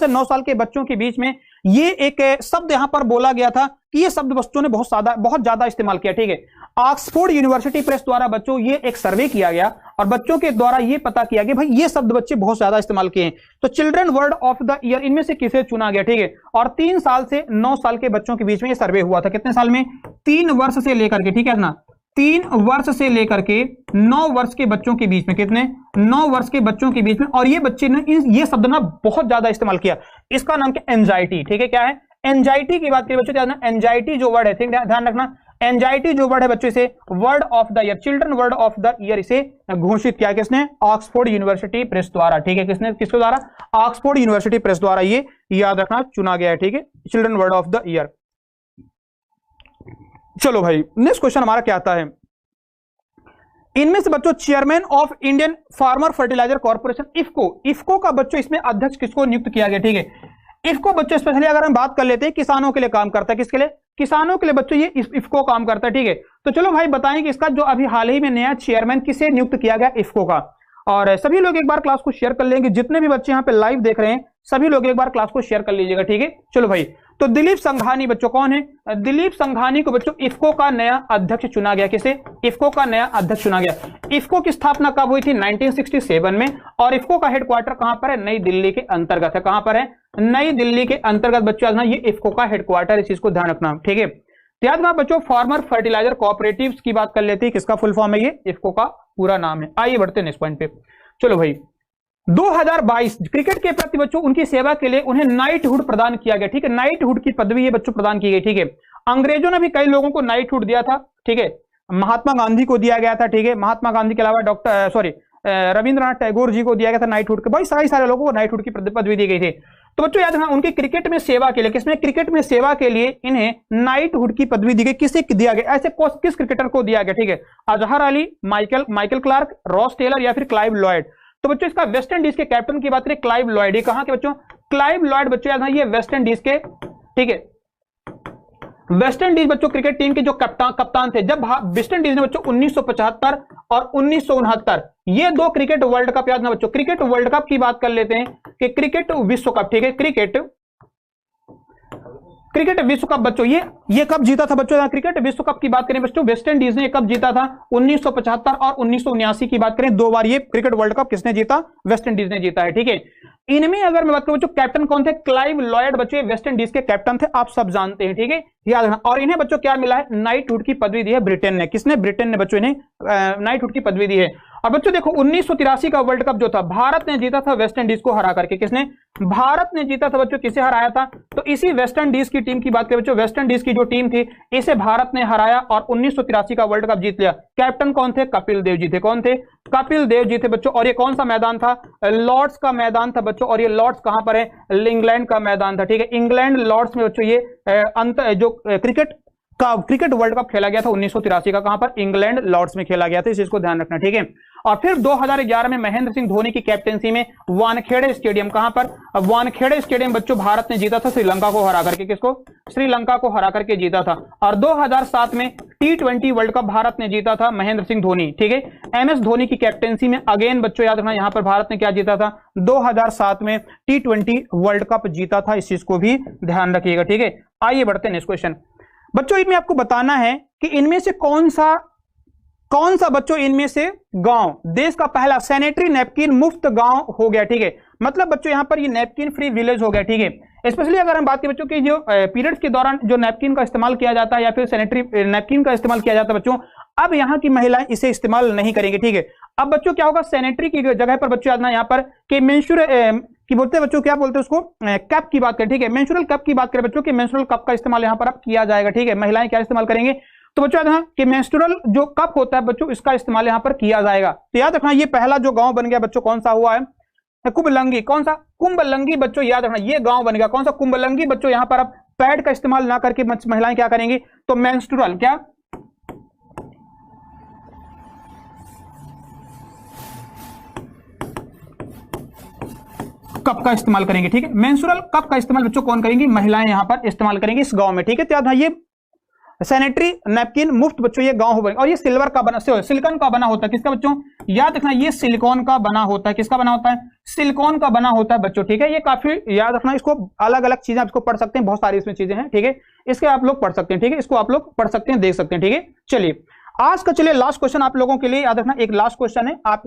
9 साल के बच्चों के बीच में ये एक शब्द यहां पर बोला गया था कि ये शब्द बच्चों ने बहुत ज्यादा इस्तेमाल किया, ठीक है। ऑक्सफोर्ड यूनिवर्सिटी प्रेस द्वारा बच्चों ये एक सर्वे किया गया और बच्चों के द्वारा ये पता किया गया भाई ये शब्द बच्चे बहुत ज्यादा इस्तेमाल किए हैं। तो children world of the year इनमें से किसे चुना गया, ठीक है। और 3 साल से 9 साल के बच्चों के बीच में ये सर्वे हुआ था। कितने साल में? 3 वर्ष से लेकर के, ठीक है ना, 3 वर्ष से लेकर के 9 वर्ष के बच्चों के बीच में, कितने? 9 वर्ष के बच्चों के बीच में। और ये बच्चे ने ये शब्द ना बहुत ज्यादा इस्तेमाल किया। इसका नाम क्या? एंजाइटी, ठीक है। क्या है? एंजाइटी की बात करें बच्चों, ध्यान रखना, एंजाइटी जो वर्ड है, ठीक है, ध्यान रखना, एंजाइटी जो वर्ड है बच्चों, इसे word of the year, children word of the year इसे घोषित किया किसने? ऑक्सफोर्ड यूनिवर्सिटी प्रेस द्वारा, ठीक है। किसके द्वारा? ऑक्सफोर्ड यूनिवर्सिटी प्रेस द्वारा ये याद रखना चुना गया है, ठीक है, children word of the year. चलो भाई नेक्स्ट क्वेश्चन हमारा क्या आता है। इनमें से बच्चों chairman of Indian farmer fertiliser corporation IFFCO का बच्चों इसमें अध्यक्ष किसको नियुक्त किया गया, ठीक है। इफको बच्चों स्पेशली अगर हम बात कर लेते हैं किसानों के लिए काम करता है। किसके लिए? किसानों के लिए बच्चों ये इफको काम करता है, ठीक है। तो चलो भाई बताएं कि इसका जो अभी हाल ही में नया चेयरमैन किसे नियुक्त किया गया इफको का। और सभी लोग एक बार क्लास को शेयर कर लेंगे, जितने भी बच्चे यहाँ पे लाइव देख रहे हैं सभी लोग एक बार क्लास को शेयर कर लीजिएगा, ठीक है। चलो भाई तो दिलीप संघानी बच्चों कौन है? दिलीप संघानी को बच्चों इफको का नया अध्यक्ष चुना गया। किसे? इफको का नया अध्यक्ष चुना गया। इफको की स्थापना कब हुई थी? 1967 में। और इफको का हेडक्वार्टर कहां पर है? नई दिल्ली के अंतर्गत है। कहां पर है? नई दिल्ली के अंतर्गत बच्चों ये इफको का हेडक्वार्टर, इस चीज को ध्यान रखना, ठीक है। याद रखना बच्चों फार्मर फर्टिलाइजर कोऑपरेटिव्स की बात कर लेते हैं, किसका फुल फॉर्म है? ये इफको का पूरा नाम है। आइए बढ़ते हैं नेक्स्ट पॉइंट पे। चलो भाई 2022 क्रिकेट के प्रति बच्चों उनकी सेवा के लिए उन्हें नाइटहुड प्रदान किया गया, ठीक है। नाइटहुड की पदवी ये बच्चों प्रदान की गई, ठीक है। अंग्रेजों ने भी कई लोगों को नाइटहुड दिया था, ठीक है। महात्मा गांधी को दिया गया था, ठीक है। महात्मा गांधी के अलावा रविंद्रनाथ टैगोर जी को दिया गया था नाइटहुड के। भाई सारे लोगों को नाइटहुड की पदवी दी गई थी। तो बच्चों याद रखना उनके क्रिकेट में सेवा के लिए, किसमें? क्रिकेट में सेवा के लिए इन्हें नाइटहुड की पदवी दी गई। किसे दिया गया? ऐसे किस क्रिकेटर को दिया गया, ठीक है। Azhar Ali, Michael Clarke, Ross Taylor या फिर क्लाइव लॉयड। तो बच्चों इसका वेस्ट इंडीज के कैप्टन की बात करें क्लाइव लॉयड, ये कहां के बच्चों? क्लाइव लॉयड बच्चों याद रखना ये वेस्ट इंडीज के, ठीक है, वेस्ट इंडीज बच्चों क्रिकेट टीम के जो कप्तान थे जब वेस्ट इंडीज ने बच्चों 1975 और 1969 ये 2 क्रिकेट वर्ल्ड कप, याद ना बच्चों क्रिकेट वर्ल्ड कप की बात कर लेते हैं कि क्रिकेट विश्व कप, ठीक है, क्रिकेट विश्व कप बच्चों ये कब जीता था बच्चों? क्रिकेट विश्व कप की बात करें बच्चों वेस्ट इंडीज ने कब जीता था? 1975 और 1979 की बात करें, 2 बार ये क्रिकेट वर्ल्ड कप किसने जीता? वेस्ट इंडीज ने जीता है, ठीक है। इनमें अगर मैं बात करूं बच्चों कैप्टन कौन थे? क्लाइव लॉयड बच्चों वेस्ट इंडीज के कैप्टन थे, आप सब जानते हैं, ठीक है, याद रखना। और इन्हें बच्चों क्या मिला है? नाइटहुड की पदवी दी है ब्रिटेन ने। किसने? ब्रिटेन ने बच्चों इन्हें नाइटहुड की पदवी दी है। और बच्चों देखो 1983 का वर्ल्ड कप जो था भारत ने जीता था वेस्ट इंडीज को हरा करके। किसने? भारत ने जीता था बच्चों। किसे हराया था? तो इसी वेस्ट इंडीज की टीम की बात करें बच्चों, वेस्ट इंडीज की जो टीम थी इसे भारत ने हराया और 1983 का वर्ल्ड कप जीत लिया। कैप्टन कौन थे? कपिल देव जी थे। कौन थे? कपिल देव जी थे बच्चों। और ये कौन सा मैदान था? लॉर्ड्स का मैदान था बच्चों। और ये लॉर्ड्स कहां पर है? इंग्लैंड का मैदान था, ठीक है। इंग्लैंड लॉर्ड्स में बच्चों ये जो क्रिकेट वर्ल्ड कप खेला गया था 1983 का, कहां पर? इंग्लैंड लॉर्ड्स में खेला गया था, इस चीज को ध्यान रखना, ठीक है। और फिर 2011 में महेंद्र सिंह धोनी की कैप्टेंसी में वानखेड़े स्टेडियम, कहां पर, वानखेड़े स्टेडियम बच्चों भारत ने जीता था श्रीलंका को हरा करके, किसको, श्रीलंका को हरा करके जीता था। और 2007 में T20 वर्ल्ड कप भारत ने जीता था, महेंद्र सिंह धोनी, ठीक है, MS धोनी की कैप्टेंसी में। अगेन बच्चों याद रखना यहां पर भारत ने क्या जीता था, 2007 में T20 वर्ल्ड कप जीता था, इस चीज को भी ध्यान रखिएगा, ठीक है। आइए बढ़ते हैं नेक्स्ट क्वेश्चन। बच्चों इनमें आपको बताना है कि इनमें से कौन सा बच्चों इनमें से गांव देश का पहला सैनिटरी नैपकिन मुफ्त गांव हो गया, ठीक है। मतलब बच्चों यहां पर ये नैपकिन फ्री विलेज हो गया, ठीक है। स्पेशली अगर हम बात करें बच्चों की जो पीरियड्स के दौरान जो नैपकिन का इस्तेमाल किया जाता है या फिर सैनिटरी नैपकिन का इस्तेमाल किया जाता है बच्चों, अब यहाँ की महिलाएं इसे इस्तेमाल नहीं करेंगे, ठीक है। अब बच्चों क्या होगा, सैनिटरी की जगह पर बच्चों याद ना यहाँ पर कि मेंस्ट्रुअल की बोलते हैं बच्चों, क्या बोलते हैं उसको, कप की बात करें, ठीक है, मेंस्ट्रुअल कप की बात करें बच्चों कि मेंस्ट्रुअल कप का इस्तेमाल यहाँ पर अब किया जाएगा, ठीक है। महिलाएं क्या इस्तेमाल करेंगे, तो बच्चों याद रखना कि मेंस्ट्रुअल जो कप होता है बच्चों इसका इस्तेमाल यहाँ पर किया जाएगा। तो याद रखना ये पहला जो गांव बन गया बच्चों कौन सा हुआ है, कुंभलंगी, कौन सा, कुंभलंगी बच्चों याद रखना ये गांव बन गया, कौन सा, कुंभलंगी बच्चों। यहाँ पर अब पैड का इस्तेमाल ना करके महिलाएं क्या करेंगी, तो मेंस्ट्रुअल क्या, कप का इस्तेमाल करेंगे, ठीक है। मेंस्ट्रुअल कप का इस्तेमाल बच्चों कौन करेंगी, महिलाएं यहाँ पर इस्तेमाल करेंगी इस गांव में, ठीक है। तो याद है ये सैनिटरी नैपकिन मुफ्त बच्चों ये गांव हो गए। और ये सिल्वर का बना, सिलिकॉन का बना होता है, किसका बच्चों, याद रखना ये सिलिकॉन का बना होता है, किसका बना होता है, सिलिकॉन का बना होता है बच्चों, ठीक है। ये काफी याद रखना, इसको अलग अलग चीजें आप इसको पढ़ सकते हैं, बहुत सारी इसमें चीजें हैं, ठीक है। इसके आप लोग पढ़ सकते हैं, ठीक है, इसको आप लोग पढ़ सकते हैं, देख सकते हैं, ठीक है। चलिए आज का चलिए लास्ट क्वेश्चन आप लोगों के लिए याद रखना, एक लास्ट क्वेश्चन है, आप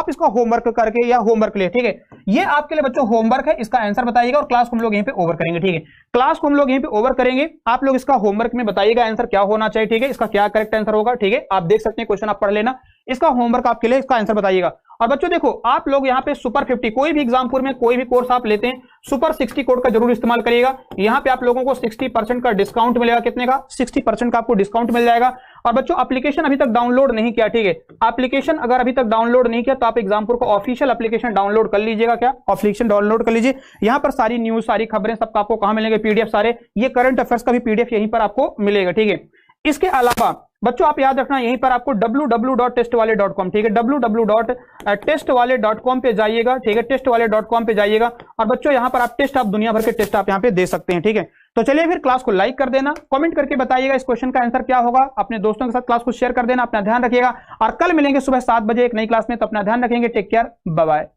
इसका होमवर्क करके या होमवर्क ले, ठीक है। ये आपके लिए बच्चों होमवर्क है, इसका आंसर बताइएगा और क्लास को हम लोग यहीं पे ओवर करेंगे, ठीक है। क्लास को हम लोग यहीं पे ओवर करेंगे, आप लोग इसका होमवर्क में बताइएगा आंसर क्या होना चाहिए, ठीक है, इसका क्या करेक्ट आंसर होगा, ठीक है। आप देख सकते हैं क्वेश्चन, आप पढ़ लेना, इसका होमवर्क आपके लिए, इसका आंसर बताइएगा। और बच्चों देखो आप लोग यहाँ पे सुपर 50 कोई भी एग्जामपुर में कोई भी कोर्स आप लेते हैं, सुपर 60 कोड का जरूर इस्तेमाल करिएगा। यहाँ पे आप लोगों को 60% का डिस्काउंट मिलेगा, कितने का, 60% का आपको डिस्काउंट मिल जाएगा। और बच्चों एप्लीकेशन अभी तक डाउनलोड नहीं किया, ठीक है, एप्लीकेशन अगर अभी तक डाउनलोड नहीं किया तो आप एग्जामपुर को ऑफिशियल एप्लीकेशन डाउनलोड कर लीजिएगा, क्या एप्लीकेशन डाउनलोड कर लीजिए। यहाँ पर सारी न्यूज, सारी खबरें सबका आपको कहाँ मिलेंगे, PDF सारे, ये करंट अफेयर्स का भी PDF यहीं पर आपको मिलेगा, ठीक है। इसके अलावा बच्चों आप याद रखना यहीं पर आपको www.testwale.com, ठीक है, www.testwale.com पे जाइएगा, ठीक है, testwale.com पे जाइएगा। और बच्चों यहाँ पर आप टेस्ट, आप दुनिया भर के टेस्ट आप यहाँ पे दे सकते हैं, ठीक है। तो चलिए फिर क्लास को लाइक कर देना, कमेंट करके बताइएगा इस क्वेश्चन का आंसर क्या होगा, अपने दोस्तों के साथ क्लास को शेयर कर देना। अपना ध्यान रखिएगा और कल मिलेंगे सुबह 7 बजे एक नई क्लास में, तो अपना ध्यान रखेंगे, टेक केयर, बाय बाय।